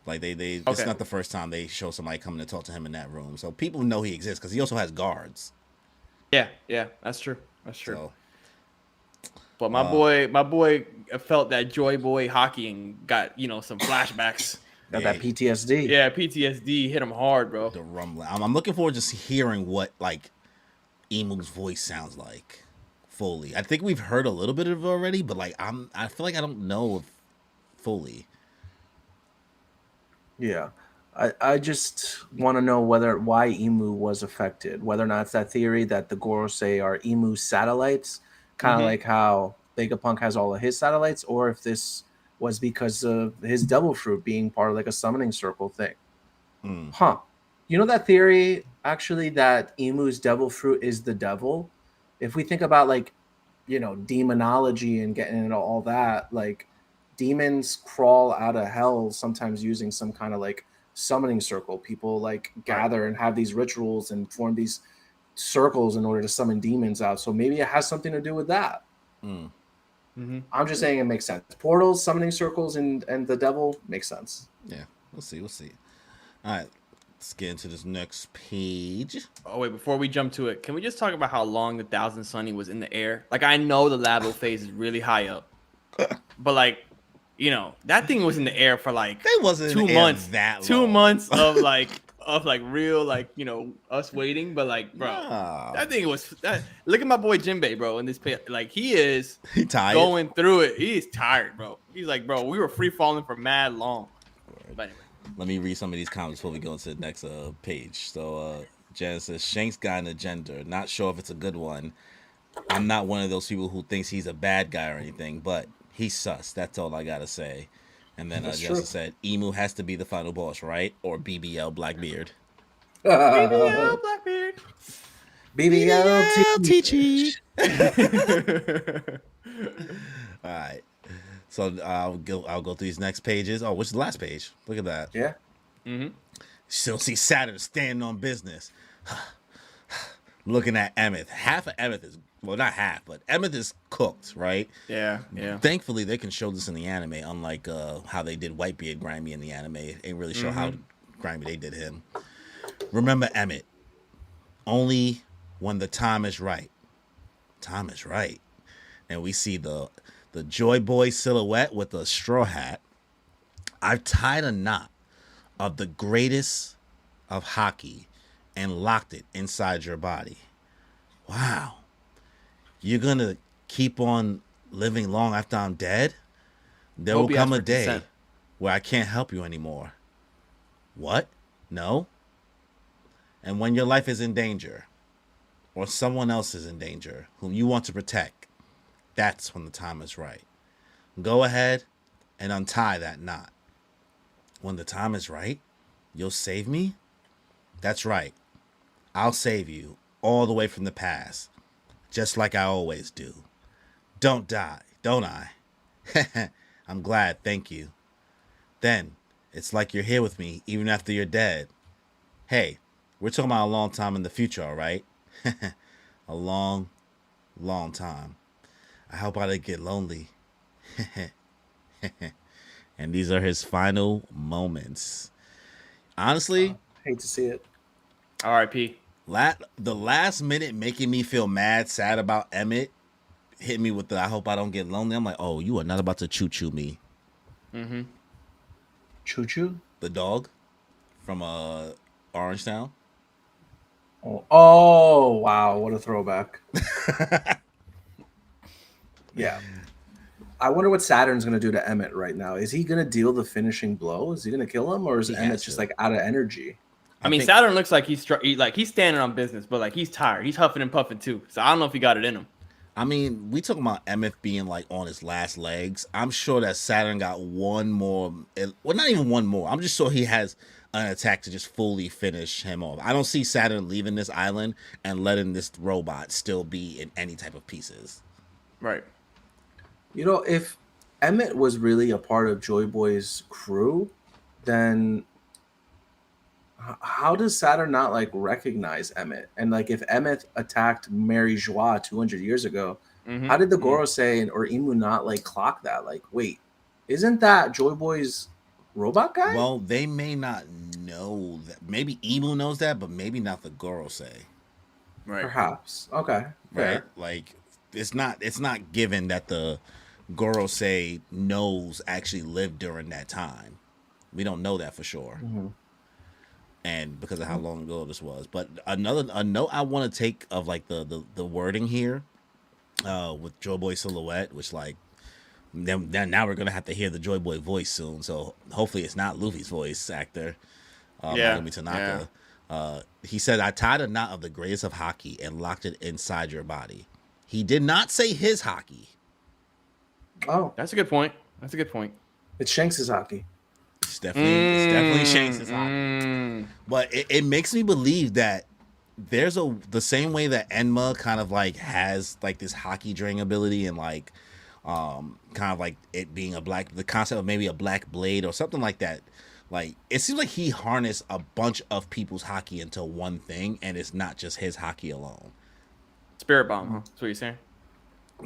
Like they it's Okay. not the first time they show somebody coming to talk to him in that room. So people know he exists because he also has guards. Yeah, that's true. That's true. So But my boy felt that Joy Boy hockey and got some flashbacks. Got yeah, that PTSD. Yeah, PTSD hit him hard, bro. the rumbling. I'm looking forward to hearing what like Emu's voice sounds like fully. I think we've heard a little bit of it already, but like I feel like I don't know if fully. Yeah. I just want to know why Emu was affected, whether or not it's that theory that the Gorosei are Emu satellites, kind of Mhm. like how Vegapunk has all of his satellites, or if this was because of his devil fruit being part of like a summoning circle thing. Mm. Huh. You know that theory actually that Emu's devil fruit is the devil? If we think about like, demonology and getting into all that, like demons crawl out of hell sometimes using some kind of like summoning circle. People like Right. gather and have these rituals and form these circles in order to summon demons out. So maybe it has something to do with that. Mm. Mhm. I'm just saying it makes sense. Portals, summoning circles, and the devil makes sense. Yeah, we'll see. All right, let's get into this next page. Oh wait, before we jump to it, can we just talk about how long the Thousand Sunny was in the air? Like I know the Labo phase is really high up, but like that thing was in the air for like They wasn't in 2 the air months. that 2 long. months of like real like us waiting, but like bro, Nah. that thing was that. Look at my boy Jinbei, bro. In this pit, like he is He tired. going through it. He's tired, bro. He's like, bro, we were free falling for mad long. But anyway. Let me read some of these comments before we go into the next page. So Jen says Shank's got an agenda. Not sure if it's a good one. I'm not one of those people who thinks he's a bad guy or anything, but he's sus. That's all I gotta say. And then That's Jessica true. said Emu has to be the final boss, right? Or BBL Blackbeard. BBL Blackbeard. BBL teach. All All right. So I'll go through these next pages. Oh, which is the last page? Look at that. Yeah. Mm-hmm. Still see Saturn standing on business. Looking at Emmett. Half of Emmett is, well, not half, but Emmett is cooked, right? Yeah. Thankfully, they can show this in the anime, unlike how they did Whitebeard Grimy in the anime. It ain't really show how grimy they did him. Remember Emmett. Only when the time is right. Time is right. And we see the Joy Boy silhouette with a straw hat. I've tied a knot of the greatest of hockey and locked it inside your body. Wow. You're going to keep on living long after I'm dead? There will come a day where I can't help you anymore. What? No? And when your life is in danger, or someone else is in danger whom you want to protect, that's when the time is right. Go ahead and untie that knot. When the time is right, you'll save me? That's right. I'll save you all the way from the past, just like I always do. Don't die, don't I? I'm glad, thank you. Then, it's like you're here with me even after you're dead. Hey, we're talking about a long time in the future, all right? A long, long time. I hope I didn't get lonely. And these are his final moments. Honestly, Hate to see it. R.I.P. the last minute making me feel mad, sad about Emmett hit me with the "I hope I don't get lonely." I'm like, oh, you are not about to choo me. Mm-hmm. Choo Choo. The dog from Orange Town. Oh, wow, what a throwback. Yeah. I wonder what Saturn's going to do to Emmett right now. Is he going to deal the finishing blow? Is he going to kill him, or is He Emmett has just to. like out of energy? I mean, think- Saturn looks like he's standing on business, but like he's tired. He's huffing and puffing too. So I don't know if he got it in him. I mean, we talking about Emmett being like on his last legs. I'm sure that Saturn got one more. Well, not even one more. I'm just sure he has an attack to just fully finish him off. I don't see Saturn leaving this island and letting this robot still be in any type of pieces. Right. You know, if Emmett was really a part of Joy Boy's crew, then how does Saturn not like recognize Emmett? And like, if Emmett attacked Mary Joie 200 years ago, Mm-hmm. how did the Gorosei or Imu not like clock that? Like, wait, isn't that Joy Boy's robot guy? Well, they may not know that. Maybe Emu knows that, but maybe not the Gorosei. Right. Perhaps. Okay. Fair. Right? Like it's not given that the Gorosei knows actually lived during that time. We don't know that for sure. Mm-hmm. And because of how long ago this was. But a note I want to take of like the wording here with Joy Boy silhouette, which like then now we're gonna have to hear the Joy Boy voice soon. So hopefully it's not Luffy's voice actor. Megumi Tanaka. He said, "I tied a knot of the greatest of hockey and locked it inside your body." He did not say his hockey. Oh, That's a good point. That's a good point. it's Shanks' hockey. It's definitely Shanks' hockey. But it makes me believe that there's the same way that Enma kind of like has like this hockey drain ability and like kind of like it being the concept of maybe a black blade or something like that. Like it seems like he harnessed a bunch of people's hockey into one thing, and it's not just his hockey alone. Spirit bomb, huh? That's what you're saying?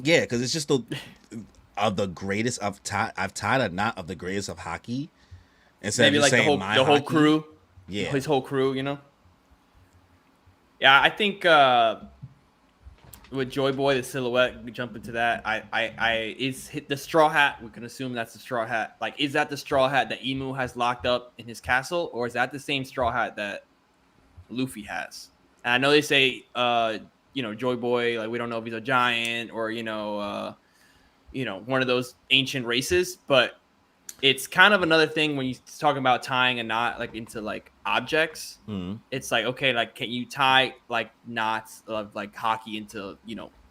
Yeah, because it's just the greatest. I've tied a knot of the greatest of hockey. Instead Maybe of like just the saying whole hockey. crew. Yeah, His whole crew, you know? Yeah, I think with Joy Boy, the silhouette, we jump into that. Is hit the straw hat. We can assume that's the straw hat. Like, is that the straw hat that Emu has locked up in his castle, or is that the same straw hat that Luffy has? And I know they say, Joy Boy, like we don't know if he's a giant or one of those ancient races, but it's kind of another thing when you're talking about tying a knot like into like objects. Mm-hmm. It's like, okay, like can you tie like knots of like hockey into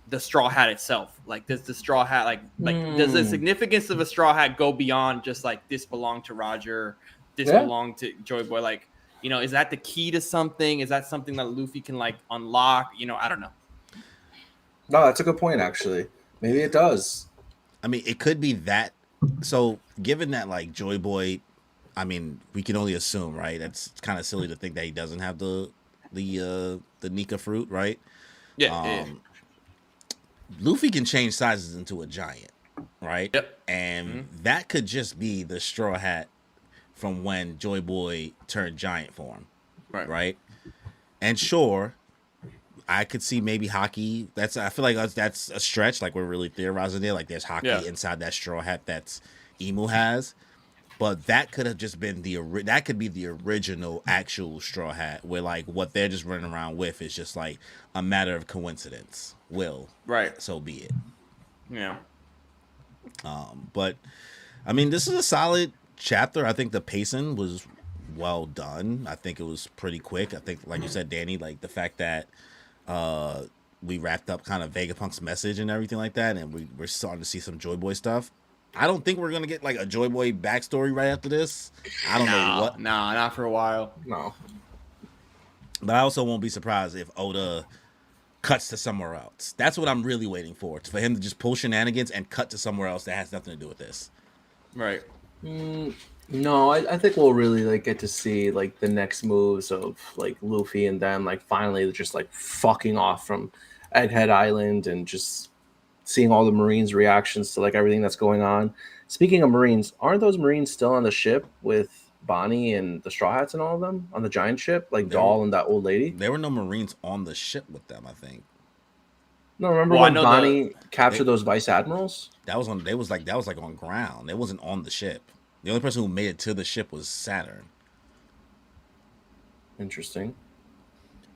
the straw hat itself? Like does the straw hat does the significance of a straw hat go beyond just like this belonged to Roger, this belonged to Joy Boy? Like, is that the key to something? Is that something that Luffy can like unlock? I don't know. No, that's a good point actually. Maybe it does. I mean, it could be that. So, given that, like, Joy Boy, I mean, we can only assume, right? It's kind of silly to think that he doesn't have the Nika fruit, right? Yeah. Luffy can change sizes into a giant, right? Yep. And that could just be the straw hat from when Joy Boy turned giant form, right? And sure, I could see maybe hockey. I feel like that's a stretch. Like we're really theorizing there. Like there's hockey inside that straw hat that's Emu has, but that could have just been that could be the original actual straw hat, where like what they're just running around with is just like a matter of coincidence. So be it. Yeah. But I mean, this is a solid chapter. I think the pacing was well done. I think it was pretty quick. I think, like you said, Danny, like the fact that we wrapped up kind of Vegapunk's message and everything like that, and we're starting to see some Joy Boy stuff. I don't think we're gonna get like a Joy Boy backstory right after this. I don't know what. No, not for a while. No. But I also won't be surprised if Oda cuts to somewhere else. That's what I'm really waiting for him to just pull shenanigans and cut to somewhere else that has nothing to do with this. Right. No, I think we'll really like get to see like the next moves of like Luffy and them like finally just like fucking off from Egghead Island and just seeing all the Marines' reactions to like everything that's going on. Speaking of Marines, aren't those Marines still on the ship with Bonnie and the Straw Hats and all of them on the giant ship, like Doll and that old lady? There were no Marines on the ship with them, I think. No, remember Well, I when know Bonnie captured they- those vice admirals? That was on. That was like on ground. It wasn't on the ship. The only person who made it to the ship was Saturn. Interesting.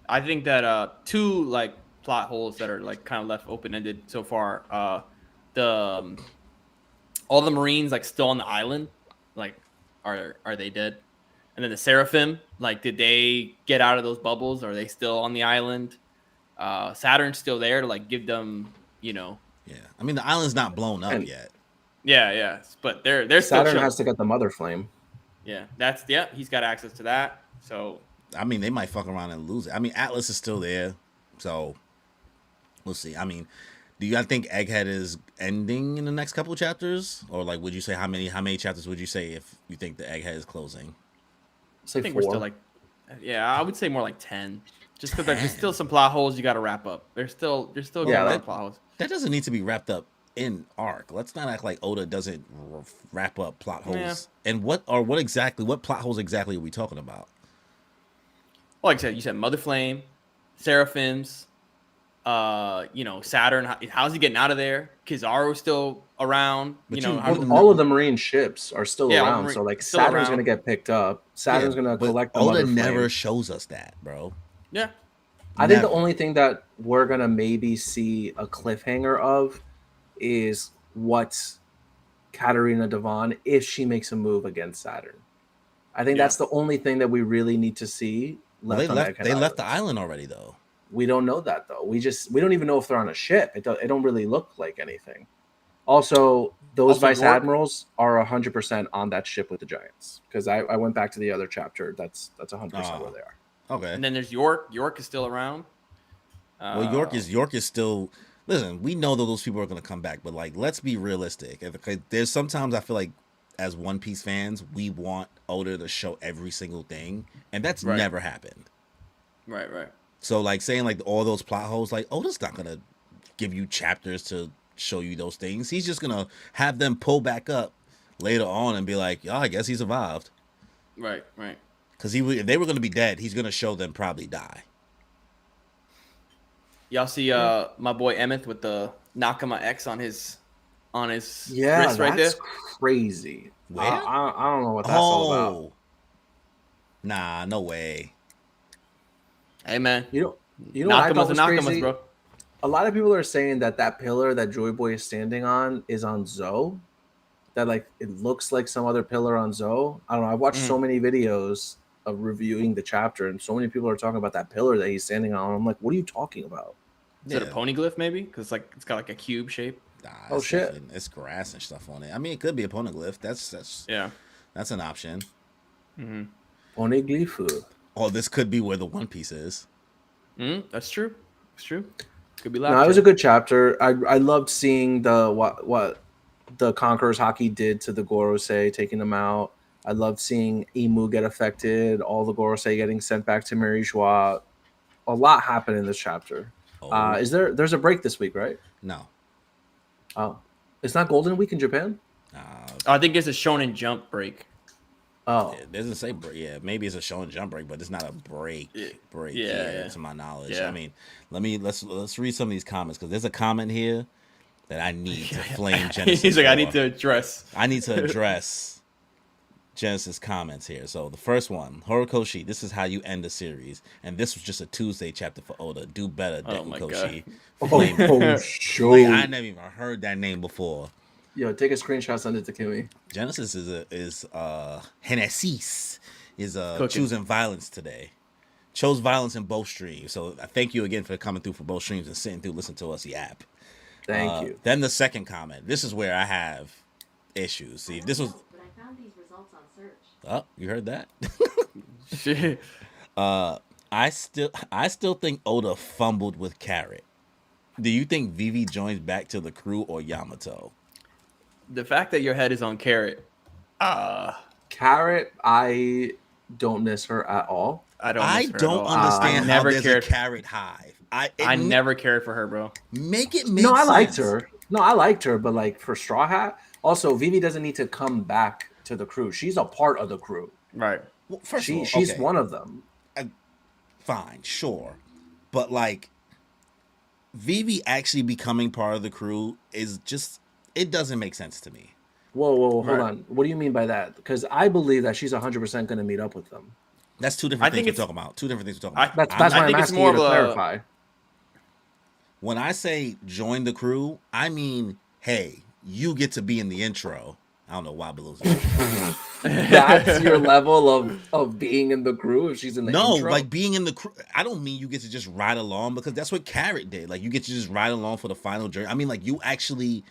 I think that two like plot holes that are like kind of left open ended so far. The all the Marines like still on the island, like are they dead? And then the Seraphim, like did they get out of those bubbles? Are they still on the island? Saturn's still there to like give them, you know. Yeah, I mean the island's not blown up And yet. Yeah, but they're still Saturn chilling. has to get the mother flame. Yeah, he's got access to that. So I mean they might fuck around and lose it. I mean Atlas is still there, so we'll see. I mean, do you guys think Egghead is ending in the next couple of chapters, or like would you say how many chapters would you say if you think the Egghead is closing? Say I think 4. we're still like, yeah, I would say more like 10. Just because there's 10? still some plot holes you got to wrap up. There's still Yeah, some that- plot holes. That doesn't need to be wrapped up in arc. Let's not act like Oda doesn't wrap up plot holes. Yeah. And what plot holes exactly are we talking about? Well, like I said, you said Mother Flame, Seraphims, Saturn. How's he getting out of there? Kizaru's still around. But You know, you how- wouldn't- All of the Marine ships are still Yeah, all around, Marine- so like still Saturn's around. gonna get picked up. Saturn's Yeah, gonna but collect the Oda mother never flame. shows us that, bro. yeah. I think the Never. only thing that we're gonna maybe see a cliffhanger of is what's Katarina Devon if she makes a move against Saturn. I think Yeah. that's the only thing that we really need to see Well, left. they on left. Egghead They left the Island. island already, though. We don't know that though. We don't even know if they're on a ship. It don't really look like anything. Also, those Also, vice York- admirals are 100% on that ship with the giants because I went back to the other chapter. That's 100% where they are. Okay. And then there's York. York is still around. Well, York is still. Listen, we know that those people are going to come back, but like, let's be realistic. There's sometimes I feel like, as One Piece fans, we want Oda to show every single thing, and that's Right. never happened. Right. So, like saying like all those plot holes, like Oda's not going to give you chapters to show you those things. He's just going to have them pull back up later on and be like, "Oh, I guess he survived." Right. Because if they were going to be dead, he's going to show them probably die. Y'all see my boy Emmett with the Nakama X on his Yeah, wrist right there? that's crazy. Where? I don't know what that's all about. Nah, no way. Hey man, You know what I thought Nakamas was and Nakamas, crazy? bro. A lot of people are saying that pillar that Joy Boy is standing on is on Zoe. That like it looks like some other pillar on Zoe. I don't know. I've watched so many videos of reviewing the chapter, and so many people are talking about that pillar that he's standing on. I'm like, what are you talking about? Is it a poneglyph maybe? Because it's got like a cube shape. Nah, Oh, it's shit. fucking- It's grass and stuff on it. I mean, it could be a poneglyph. Yeah. That's an option. Poneglyph. Oh, this could be where the One Piece is. That's true. It's true. Could be No, loud. it was a good chapter. I loved seeing the what the Conqueror's Haki did to the Gorosei, taking them out. I loved seeing Imu get affected, all the Gorosei getting sent back to Mary Joie. A lot happened in this chapter. Oh. There's a break this week, right? No. Oh. It's not Golden Week in Japan? I think it's a Shonen Jump break. Oh. It doesn't say break. Yeah, maybe it's a show and jump break, but it's not a break. Break. Yeah. To my knowledge. Yeah. I mean, let's read some of these comments because there's a comment here that I need to flame Genesis. He's like, I for. need to address. I need to address Genesis comments here. So the first one, Horikoshi, this is how you end the series, and this was just a Tuesday chapter for Oda. Do better, Oh my Dekukoshi. Oh, sure. Wait, I never even heard that name before. Yo, take a screenshot, send it to Kimmy. Genesis is Genesis is Cooking. choosing violence today. Chose violence in both streams. So I thank you again for coming through for both streams and sitting through, listening to us yap. Thank you. Then the second comment. This is where I have issues. See, if this was. But I found these results on search. Oh, you heard that? Shit. I still think Oda fumbled with Carrot. Do you think Vivi joins back to the crew or Yamato? The fact that your head is on Carrot, Carrot, I don't miss her at all. I don't. I miss her at don't all. understand I how never there's cared. a Carrot hive. I never cared for her, bro. Make it make No, I sense. liked her. No, I liked her, but like for Straw Hat, also Vivi doesn't need to come back to the crew. She's a part of the crew. Right. Well, first of all, She's okay, one of them. fine, sure, but like Vivi actually becoming part of the crew is just, it doesn't make sense to me. Whoa, hold Right. on. What do you mean by that? Because I believe that she's 100% going to meet up with them. That's two I different think things we're it's- talking about. Two different things we're talking I- about. That's why I I'm think it's asking more you to of a- clarify. When I say join the crew, I mean, hey, you get to be in the intro. I don't know why Baloo's in the That's your level of being in the crew if she's in the No, intro? like being in the crew. I don't mean you get to just ride along, because that's what Carrot did. Like, you get to just ride along for the final journey. I mean, like, you actually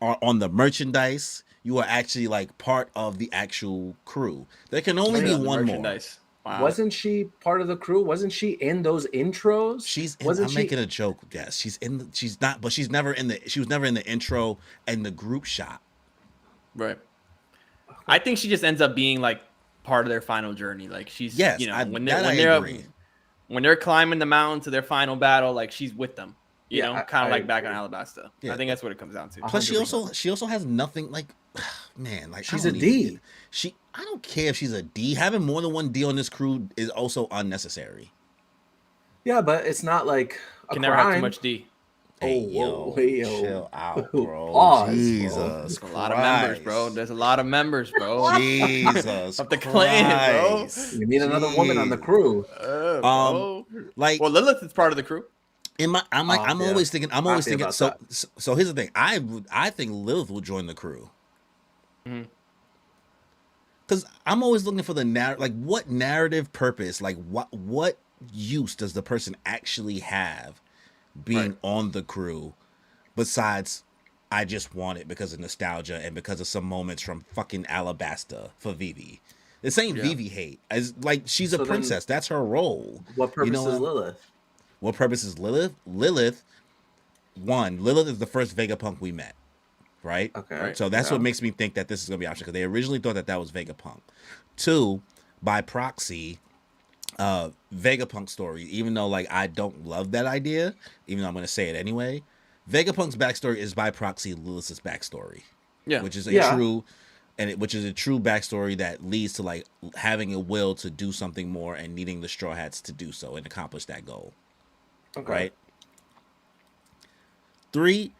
are on the merchandise. You are actually like part of the actual crew. There can only be Yeah, the one more. merchandise. Wow. Wasn't she part of the crew? Wasn't she in those intros? She's in, Wasn't I'm she? making a joke. Yes, she's in. She's not, but she's never in the. She was never in the intro and the group shot. Right. I think she just ends up being like part of their final journey. Like she's, Yes, you know, I agree. when they're climbing the mountain to their final battle, like she's with them. You Yeah, know, kind I of like back on agree. Alabasta. Yeah. I think that's what it comes down to. Plus, 100%. she also has nothing like, man, like She's I don't a even D. get- She, I don't care if she's a D. Having more than one D on this crew is also unnecessary. Yeah, but it's not like a Can crime. never have too much D. Hey, whoa, yo, hey, yo. chill out, bro. Pause, bro. Jesus, There's a lot of members, bro. Christ. There's a lot of members, bro. Jesus, Of the clan, bro. Christ. You need another woman on the Jeez. crew. Bro. Like, Well, Lilith is part of the crew. in my, I'm like, I'm yeah. always thinking, Happy about So, that. so here's the thing. I think Lilith will join the crew. Mhm. Because I'm always looking for the narrative, like what narrative purpose, like what use does the person actually have being Right. on the crew, besides I just want it because of nostalgia and because of some moments from fucking Alabasta for Vivi. This ain't Yeah. Vivi hate. As like she's So a then princess. That's her role. What purpose You know is what? Lilith? What purpose is Lilith? Lilith is the first Vegapunk we met, right? Okay. Right. So that's Yeah. what makes me think that this is gonna be optional, because they originally thought that was Vegapunk. 2, by proxy, Vegapunk story. Even though like I don't love that idea, even though I'm gonna say it anyway, Vegapunk's backstory is by proxy Lilith's backstory, Yeah. which is a Yeah. true, which is a true backstory that leads to like having a will to do something more and needing the Straw Hats to do so and accomplish that goal. Okay. Right. 3,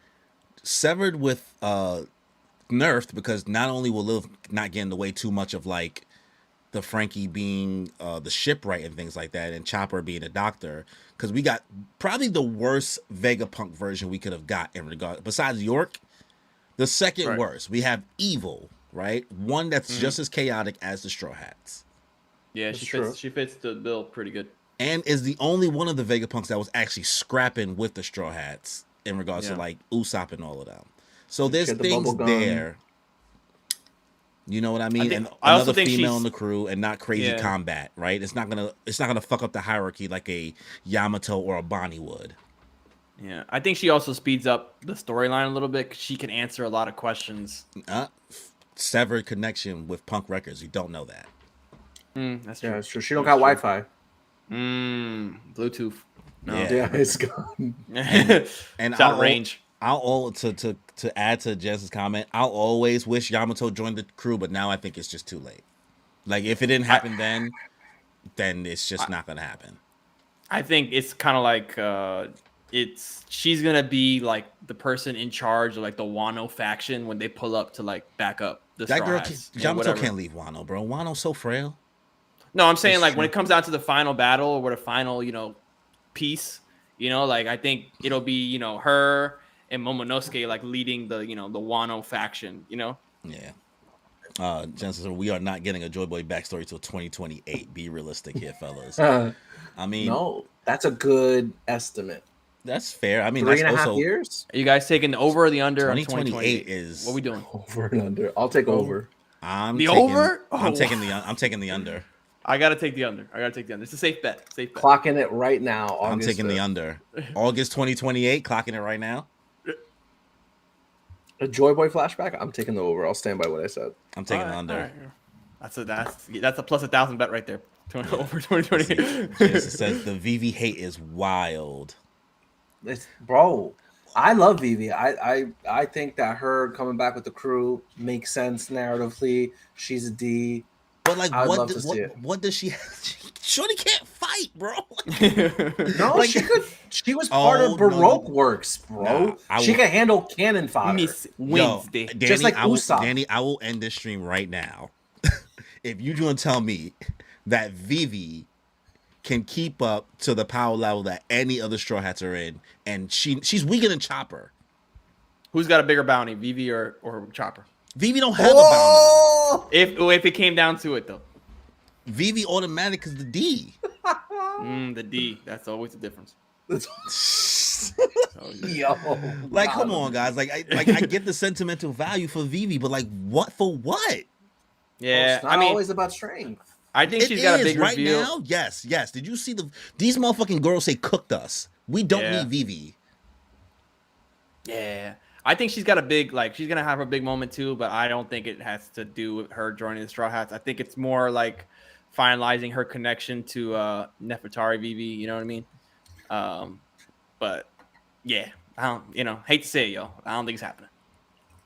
severed with nerfed, because not only will Lilith not get in the way too much of like the Frankie being the shipwright and things like that, and Chopper being a doctor, because we got probably the worst Vegapunk version we could have got in regard, besides York, the second Right. worst. We have Evil, right? One that's just as chaotic as the Straw Hats, Yeah, That's she true. fits. She fits the bill pretty good. and is the only one of the Vegapunks that was actually scrapping with the Straw Hats in regards Yeah. to like Usopp and all of them. So there's She had the things bubble gum. there. You know what I mean? think- And I also another think female she's- in the crew, and not crazy Yeah. combat, right? It's not gonna fuck up the hierarchy like a Yamato or a Bonnie would. Yeah, I think she also speeds up the storyline a little bit. 'Cause she can answer a lot of questions. Severed connection with Punk Records. You don't know that. That's Yeah, true. it's true. She don't got Wi-Fi. Bluetooth. No. Yeah. Yeah, it's gone. And It's out of range. To add to Jess's comment, I'll always wish Yamato joined the crew, but now I think it's just too late. Like if it didn't happen then it's just not gonna happen. I think it's kind of like she's gonna be like the person in charge of like the Wano faction when they pull up to like back up the That Straw girl, Hats and Yamato whatever. can't leave Wano, bro. Wano's so frail. No, I'm saying That's like true. when it comes down to the final battle or the final, piece, like I think it'll be, her and Momonosuke like leading the, the Wano faction, Yeah. Jensen, we are not getting a JOYBOY backstory till 2028. Be realistic here, fellas. I mean, No, that's a good estimate. that's fair. I mean, 3.5 that's also years? Are you guys taking the over or the under on 2028 2028? is What we doing? Over and under. I'll take over. I'm The taking, over? I'm Oh, taking the under. I gotta take the under. It's a safe bet. Clocking it right now. I'm August taking the 5th. under. August 2028, clocking it right now. A JOYBOY flashback? I'm taking the over. I'll stand by what I said. I'm taking All the right, under. all right. That's a plus 1,000 bet right there. Over 2028. Jensen says the Vivi hate is wild. Bro, I love Vivi. I think that her coming back with the crew makes sense narratively. She's a D. But like, I'd love to see it. what does she? Shorty can't fight, bro. No, Like- she could. She was part Oh, of no, Baroque no. works, bro. Nah, I She will- could handle cannon fodder. Miss Yo, Wednesday. Danny, Just like I will, Usopp. Danny, I will end this stream right now. If you gonna tell me that Vivi can keep up to the power level that any other Straw Hats are in, and she's weaker than Chopper. Who's got a bigger bounty, Vivi or Chopper? Vivi don't have a bounty. Oh! If it came down to it, though. Vivi automatic is the D. The D. That's always the difference. Yo, Like, come on, guys. Like, I get the sentimental value for Vivi, but like, what for what? Yeah, it's not I mean, always about strength. I think she's got a big right reveal. now. Yes. Did you see these motherfucking girls say cooked us? We don't Yeah. need Vivi. Yeah, I think she's got a big she's gonna have a big moment too, but I don't think it has to do with her joining the Straw Hats. I think it's more like finalizing her connection to Nefertari Vivi. You know what I mean? But yeah, I don't. Hate to say it, yo. I don't think it's happening.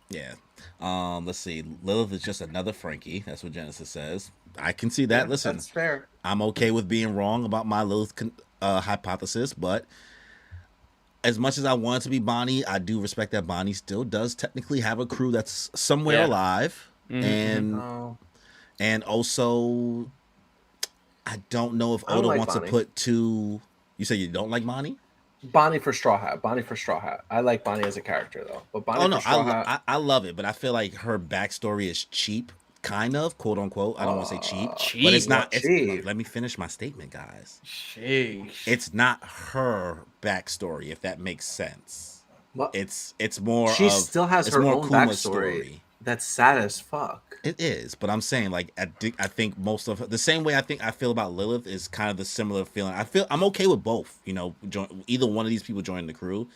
Yeah. Let's see. Lilith is just another Frankie. That's what Genesis says. I can see that. Yeah, Listen, that's fair. I'm okay with being wrong about my Lilith hypothesis, but as much as I want it to be Bonnie, I do respect that Bonnie still does technically have a crew that's somewhere Yeah. alive, Oh. and also, I don't know if I don't Oda like wants Bonnie. to put two. You say you don't like Bonnie? Bonnie for Straw Hat. Bonnie for Straw Hat. I like Bonnie as a character though, but Bonnie Oh no, for Straw Hat. I love it, but I feel like her backstory is cheap, kind of, quote unquote. I don't want to say cheap, but it's not. It's, cheap. let me finish my statement, guys. Sheesh. It's not her backstory, if that makes sense. But It's more. she of, still has it's her more own Kuma's backstory. story. That's sad as fuck. It is, but I'm saying like I think most of the same way I feel about Lilith is kind of the similar feeling. I'm okay with both. Either one of these people joining the crew.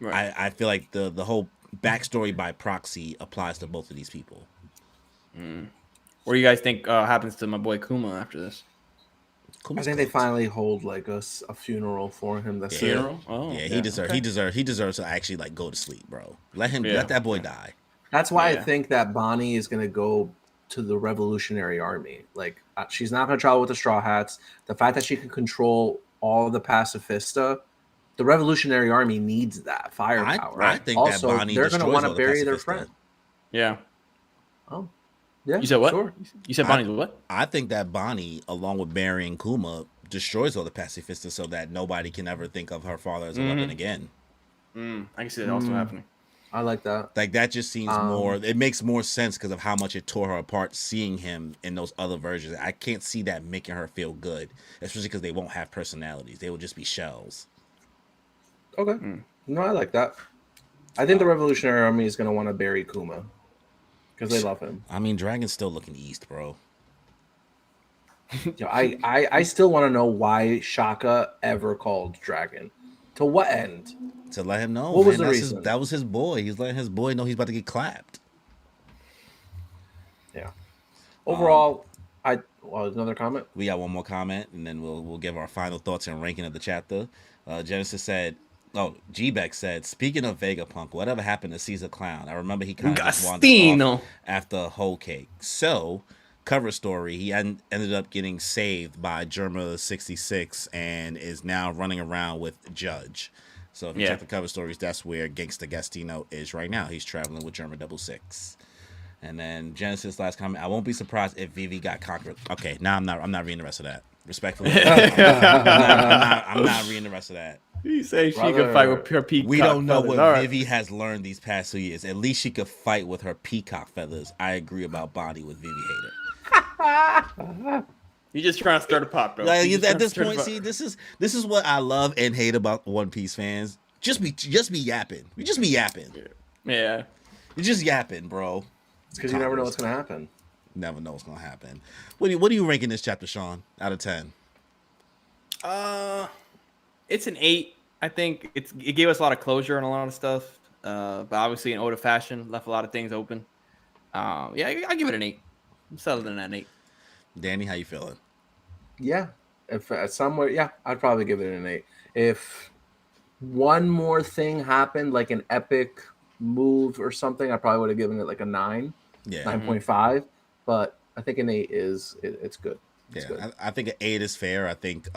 Right. I feel like the whole backstory by proxy applies to both of these people. What do you guys think happens to my boy Kuma after this? Kuma's I think they cooked. finally hold like a funeral for him. That's Yeah. it. Funeral? Oh, Yeah, okay. he deserves to actually like go to sleep, bro. Let Yeah. that boy die. That's why I Yeah. think that Bonnie is gonna go to the Revolutionary Army. Like she's not gonna travel with the Straw Hats. The fact that she can control all of the pacifista, the Revolutionary Army needs that firepower. I think also, that Bonnie they're gonna destroys want all to the bury their pacifista. friend. Yeah. Oh, yeah. You said what? Sure. You said Bonnie's what? I think that Bonnie, along with burying Kuma, destroys all the pacifistas so that nobody can ever think of her father as a weapon again. I can see that also happening. I like that. Like that just seems more. It makes more sense because of how much it tore her apart seeing him in those other versions. I can't see that making her feel good, especially because they won't have personalities. They will just be shells. Okay. No, I like that. I think the Revolutionary Army is gonna want to bury Kuma because they love him. I mean, Dragon's still looking east, bro. Yo, I still want to know why Shaka ever called Dragon. To what end? To let him know, What was the that's reason? that was his boy. He's letting his boy know he's about to get clapped. Yeah. Overall, another comment. We got one more comment, and then we'll give our final thoughts and ranking of the chapter. Genesis said, G-Beck said, speaking of Vegapunk, whatever happened to Caesar Clown? I remember he kind of just wandered Gastino. off after Whole Cake. So, cover story, he ended up getting saved by Germa 66 and is now running around with Judge. So if you check the cover stories, that's where Gangsta Gastino is right now. He's traveling with Germa 66. And then Genesis last comment, I won't be surprised if Vivi got conquered. Okay, now I'm not reading the rest of that. Respectfully. I'm not reading the rest of that. You say she Brother, could fight with her peacock We don't know feathers. what All right. Vivi has learned these past 2 years. At least she could fight with her peacock feathers. I agree about Bonnie with Vivi hater. You just trying to stir the pot, bro. Like, You just at trying to this stir the point, pot. see, this is what I love and hate about One Piece fans. Just be yapping. We just be yapping. Yeah. You're just yapping, bro. It's because you never know what's gonna happen. Never know what's gonna happen. What are you ranking this chapter, Sean? Out of 10? It's an 8. I think it gave us a lot of closure on a lot of stuff. But obviously in Oda fashion, left a lot of things open. Yeah, I give it an 8. I'm settling in at an 8. Danny, how you feeling? Yeah. If somewhere, yeah, I'd probably give it an 8. If one more thing happened, like an epic move or something, I probably would have given it like a 9, Yeah. 9.5. But I think an 8 it's good. It's Yeah, good. I think an 8 is fair. I think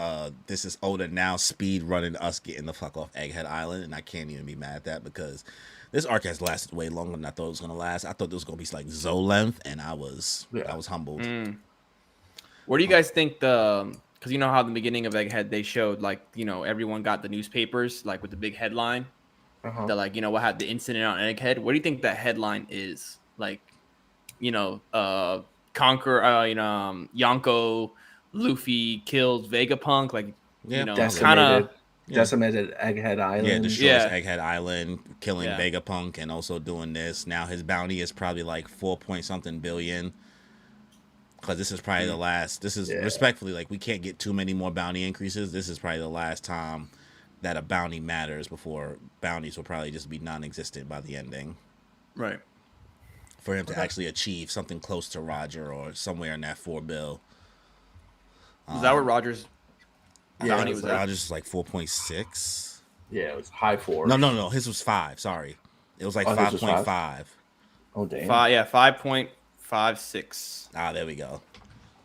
this is Oda now speed running us getting the fuck off Egghead Island, and I can't even be mad at that because this arc has lasted way longer than I thought it was gonna last. I thought it was gonna be like Zo length, and I was humbled. What do you guys think because you know how in the beginning of Egghead they showed like, you know, everyone got the newspapers like with the big headline that like, you know, what had the incident on Egghead. What do you think that headline is? Like, you know, Yonko Luffy kills Vegapunk, like, you know, kind of decimated Egghead Island. Yeah, destroys Egghead Island, killing Vegapunk, and also doing this. Now his bounty is probably like 4 point something billion. Because this is probably the last. This is respectfully, like, we can't get too many more bounty increases. This is probably the last time that a bounty matters. Before bounties will probably just be non-existent by the ending. Right. For him to actually achieve something close to Roger or somewhere in that 4 bill. Is that what Roger's bounty was at? Roger's like 4.6. Yeah, it was high 4. No. His was 5. Sorry, it was like 5.5. Oh damn. 5.56. Ah, there we go.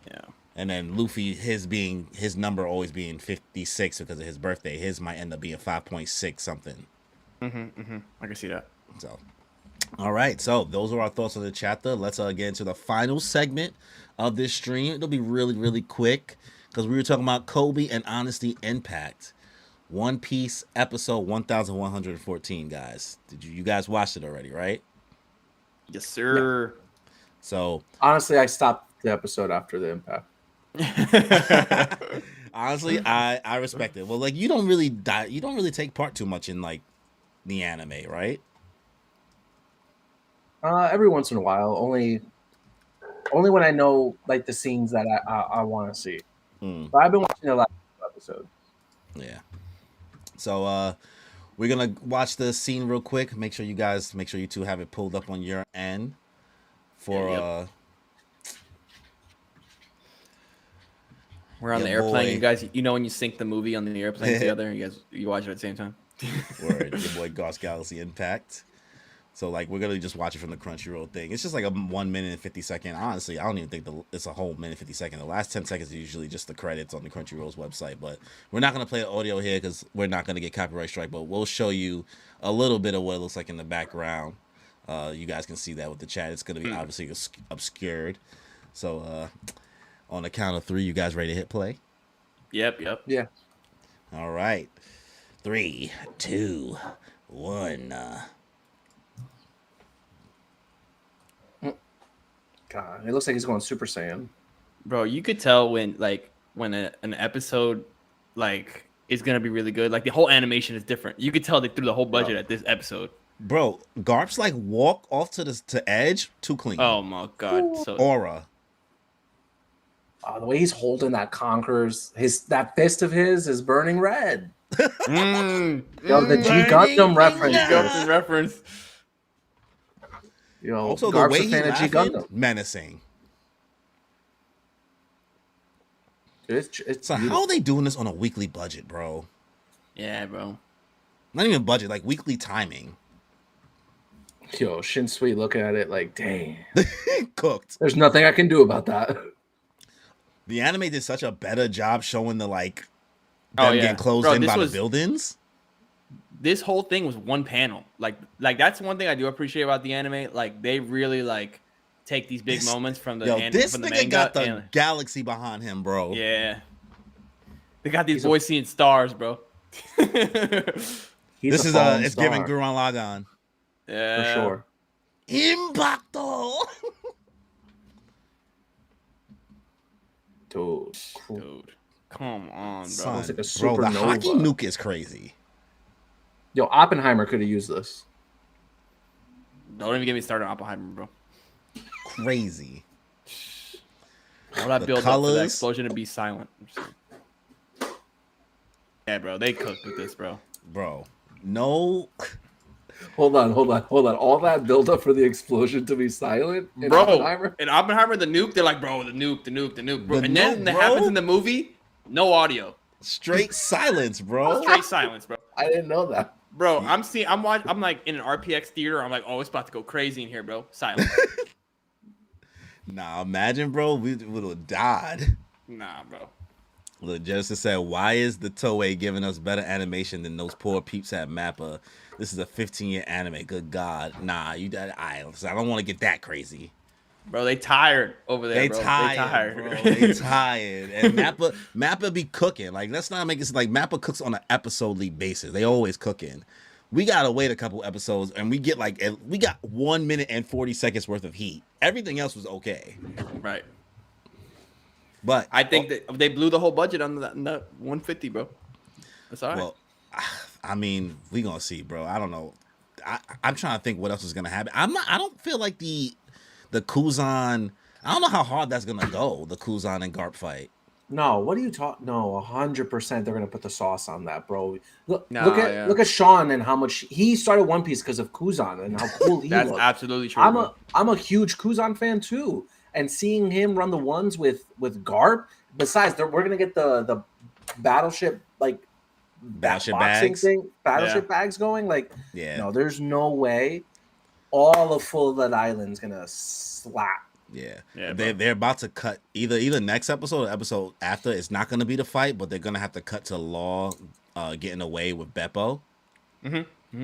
Yeah. And then Luffy, his number always being 56 because of his birthday. His might end up being 5.6 something. I can see that. So, all right. So those are our thoughts on the chapter. Let's get into the final segment of this stream. It'll be really, really quick because we were talking about Kobe and Honesty Impact. One Piece episode 1114, guys. Did you guys watched it already, right? Yes, sir. Yeah. So honestly, I stopped the episode after the impact. Honestly, I respect it. Well, like you don't really take part too much in like the anime, right? Every once in a while, only when I know like the scenes that I want to see. But I've been watching the last episode. Yeah. So we're gonna watch the scene real quick. Make sure you two have it pulled up on your end. For we're on the airplane, you guys. You know when you sync the movie on the airplane together, you watch it at the same time. Word, your boy Ghost Galaxy Impact. So like we're gonna just watch it from the Crunchyroll thing. It's just like a 1 minute and 50 second. Honestly, I don't even think it's a whole minute 50 second. The last 10 seconds is usually just the credits on the Crunchyroll's website. But we're not gonna play the audio here because we're not gonna get copyright strike. But we'll show you a little bit of what it looks like in the background. You guys can see that with the chat. It's going to be obviously obscured. So on the count of 3, you guys ready to hit play? Yep. Yeah. All right. 3, 2, 1. God, it looks like he's going Super Saiyan. Bro, you could tell when an episode like is going to be really good. Like the whole animation is different. You could tell they threw the whole budget at this episode. Bro, GARP's like walk off to edge, too clean. Oh my god, so aura. The way he's holding that Conqueror's that fist of his is burning red. Yo, the G Gundam reference. Yo, also GARP's the way a fan of G Gundam. Menacing. It's so how are they doing this on a weekly budget, bro? Yeah, bro. Not even budget, like weekly timing. Yo, Shinsui looking at it like, dang. Cooked. There's nothing I can do about that. The anime did such a better job showing the like them getting closed in by the buildings. This whole thing was one panel. Like that's one thing I do appreciate about the anime. Like they really like take these big moments from the this nigga manga got the galaxy behind him, bro. Yeah. They got these boys seeing stars, bro. This is it's giving Gurren Lagann. Yeah. For sure. Impacto. Dude. Come on, bro. Son, it's like a bro, the supernova. hockey nuke is crazy. Yo, Oppenheimer could have used this. Don't even get me started on Oppenheimer, bro. Crazy. All that build up for that explosion to be silent. Yeah, bro. They cooked with this, bro. Bro, no. Hold on. All that build up for the explosion to be silent in bro, Oppenheimer? In Oppenheimer, the nuke, they're like, bro, the nuke, bro. And then bro. That happens in the movie, no audio. Straight silence, bro. Straight silence, bro. I didn't know that. Bro, I'm like in an RPX theater. I'm like, oh, it's about to go crazy in here, bro. Silence. Nah, imagine, bro, we would have died. Nah, bro. Look, Genesis said, "Why is the Toei giving us better animation than those poor peeps at Mappa? This is a 15-year anime. Good God, nah, I don't want to get that crazy. Bro, they tired over there, They bro. tired, bro. They tired. And Mappa be cooking. Like, let's not make it like Mappa cooks on an episodely basis. They always cooking. We gotta wait a couple episodes, and we got 1 minute and 40 seconds worth of heat. Everything else was okay, Right. but I think that they blew the whole budget on that 150, bro. That's all right. well, I mean, we gonna see, bro. I don't know. I'm trying to think what else is gonna happen. I don't feel like the Kuzan. I don't know how hard that's gonna go. The Kuzan and Garp fight. No, what are you talking? No, 100%. They're gonna put the sauce on that, bro. Look Yeah. at Sean and how much he started One Piece because of Kuzan and how cool he That's looked. absolutely true. I'm a huge Kuzan fan too, and seeing him run the ones with Garp. Besides, we're gonna get the battleship Battleship boxing bags? thing, battleship bags going. Like, Yeah. no, there's no way all of Full of That Island's gonna slap. Yeah, Yeah, they're about to cut either next episode or episode after. It's not going to be the fight, but they're going to have to cut to Law getting away with Beppo.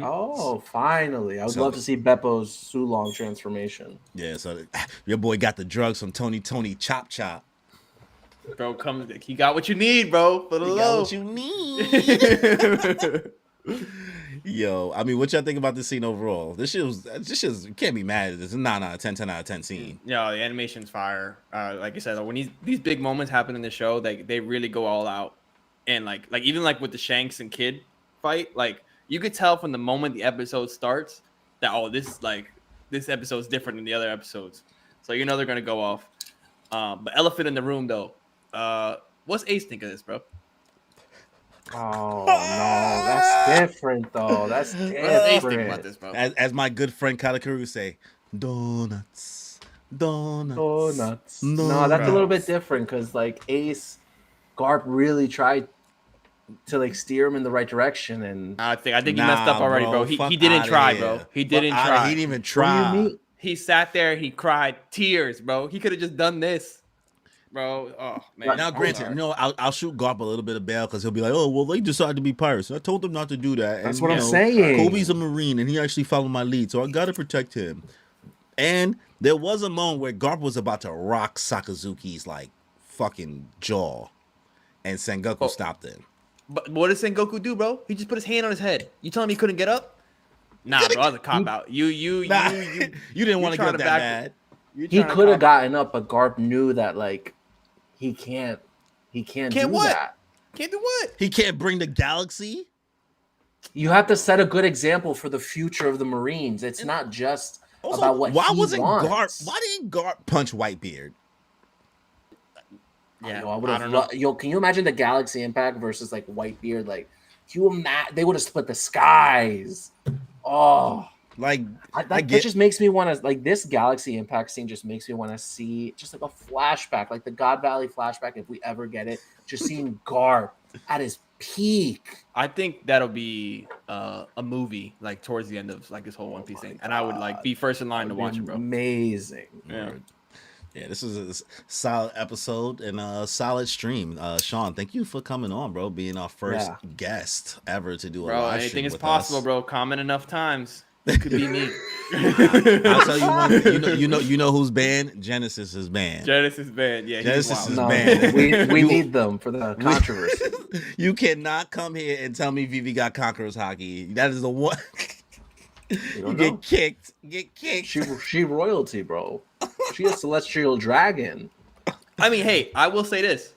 Oh, finally! I would So- love to see Beppo's Sulong transformation. Yeah, so your boy got the drugs from Tony Chop Chop. Bro, he got what you need, bro. For the You low. got what you need. Yo, I mean, what y'all think about this scene overall? This shit you can't be mad at this. It's a 9 out of 10, 10 out of 10 scene. Yeah, the animation's fire. Like I said, when these big moments happen in the show, they really go all out. And like even like with the Shanks and Kid fight, like you could tell from the moment the episode starts that this episode's different than the other episodes. So you know they're gonna go off. But elephant in the room though. What's Ace think of this, bro? Oh no, that's different though. That's What does Ace think different. about this, bro? As my good friend Katakuru say, donuts. Oh nuts. No, that's a bro. little bit different because like Ace, Garp really tried to like steer him in the right direction, and I think he messed up already, bro. He didn't outta try, here. bro. He Fuck didn't outta try. here. He didn't even what do try. you mean? He sat there, he cried tears, bro. He could have just done this, bro. Oh man. Now, I'm granted, sorry. you know, I'll shoot Garp a little bit of bail because he'll be like, "Oh, well, they decided to be pirates. I told them not to do that." That's And, what you I'm know, saying. Kobe's a Marine, and he actually followed my lead, so I gotta protect him. And there was a moment where Garp was about to rock Sakazuki's like fucking jaw, and Sengoku stopped him. But what did Sengoku do, bro? He just put his hand on his head. You telling me he couldn't get up? Nah, bro, that was a cop out. You You didn't want to trying get to that back- mad. He could have gotten up, but Garp knew that like he can't Can't do what? that. Can't do what? He can't bring the galaxy. You have to set a good example for the future of the Marines. It's not just Also, about what why he wasn't wants. Garp? Why didn't Garp punch Whitebeard? Yeah, I would I have. don't know. Yo, can you imagine the Galaxy Impact versus like Whitebeard? Like, can you imagine they would have split the skies? Oh, Like, that just makes me want to like this Galaxy Impact scene. Just makes me want to see just like a flashback, like the God Valley flashback, if we ever get it. Just seeing Garp at his peak. I think that'll be a movie like towards the end of like this whole One Piece thing, and I would like be first in line to watch it, bro. Amazing. Yeah, this is a solid episode and a solid stream. Sean, thank you for coming on, bro. Being our first guest ever to do a Bro, live anything stream is with possible, us. bro. Comment enough times. It could be me. I'll tell you one thing. You know who's banned? Genesis is banned. Genesis band, yeah. Genesis is No, banned. we need them for the controversy. You cannot come here and tell me Vivi got Conquerors hockey. That is the one. You get kicked. Get kicked. She royalty, bro. She a celestial dragon. I mean, hey, I will say this.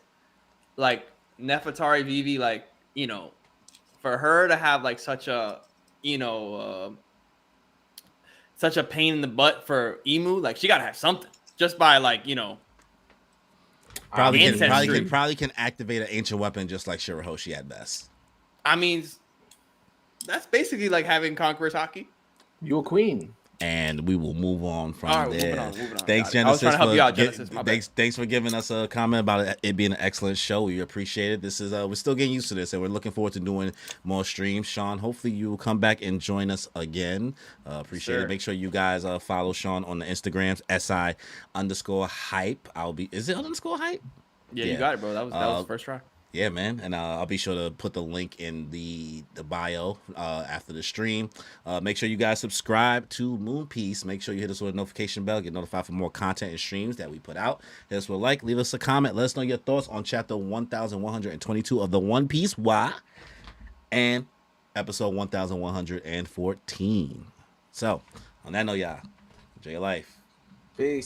Like, Nefertari Vivi, like, you know, for her to have, like, such a, you know, such a pain in the butt for Emu, like, she got to have something. Just by, like, you know, Probably ancestry. can activate an ancient weapon just like Shirahoshi at best. I mean, that's basically like having Conqueror's hockey. You a queen. and we will move on from All right, there. moving on. Thanks, Got it. I was Genesis. trying to help you out, for Genesis. My bad. thanks for giving us a comment about it being an excellent show. We appreciate it. This is we're still getting used to this, and we're looking forward to doing more streams. Sean, hopefully you will come back and join us again. Appreciate it. Make sure you guys follow Sean on the Instagrams, SI_hype. Is it _hype? Yeah, you got it, bro. That was the first try. Yeah, man, and I'll be sure to put the link in the bio after the stream. Make sure you guys subscribe to Moon Piece. Make sure you hit us with a notification bell. Get notified for more content and streams that we put out. Hit us with a like. Leave us a comment. Let us know your thoughts on chapter 1122 of the One Piece. Why? And episode 1114. So, on that note, y'all, enjoy your life. Peace.